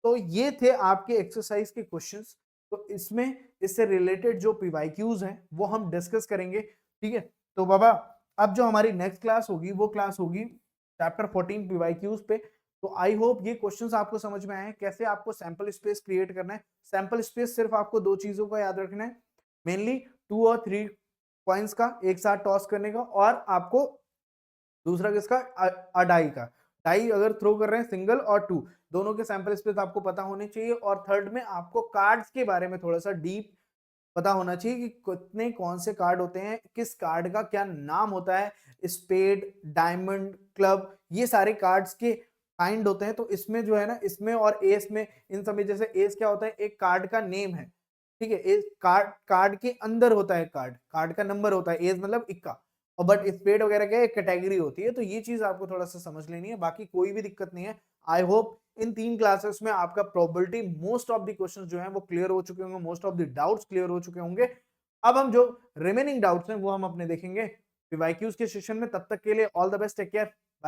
तो ये थे आपके एक्सरसाइज के क्वेश्चंस। तो इसमें इससे रिलेटेड जो पीवाईक्यूज हैं वो हम डिस्कस करेंगे, ठीक है। तो बाबा अब जो हमारी नेक्स्ट क्लास होगी वो क्लास होगी चैप्टर 14 पीवाईक्यूज पे। तो आई होप ये क्वेश्चंस आपको समझ में आए हैं, कैसे आपको सैंपल स्पेस क्रिएट करना है। सैंपल स्पेस सिर्फ आपको दो चीजों का याद रखना है, मेनली 2 और 3 कॉइन्स का एक साथ टॉस करने का, और आपको दूसरा किसका, डाई का। डाई अगर थ्रो कर रहे हैं सिंगल और टू, दोनों के सैंपल स्पेस आपको पता होने चाहिए। और थर्ड में आपको कार्ड्स के बारे में थोड़ा सा डीप पता होना चाहिए कि कितने कौन से कार्ड होते हैं, किस कार्ड का क्या नाम होता है, स्पेड, डायमंड, क्लब, ये सारे कार्ड्स के काइंड होते हैं। तो इसमें जो है ना, इसमें और एस में, इन सब में जैसे एस क्या होता है, एक कार्ड का नेम है, ठीक है। एस कार्ड, कार्ड के अंदर होता है कार्ड, कार्ड का नंबर होता है, एस मतलब इक्का। और बट स्पेड वगैरह क्या एक कैटेगरी होती है। तो ये चीज आपको थोड़ा सा समझ लेनी है, बाकी कोई भी दिक्कत नहीं है। आई होप इन 3 क्लासेस में आपका probability most of the questions जो हैं वो क्लियर हो चुके होंगे, most of the doubts clear हो चुके होंगे। अब हम जो रिमेनिंग डाउट्स हैं वो हम अपने देखेंगे पीवाईक्यूज के सेशन में। तब तक के लिए all the best, take care.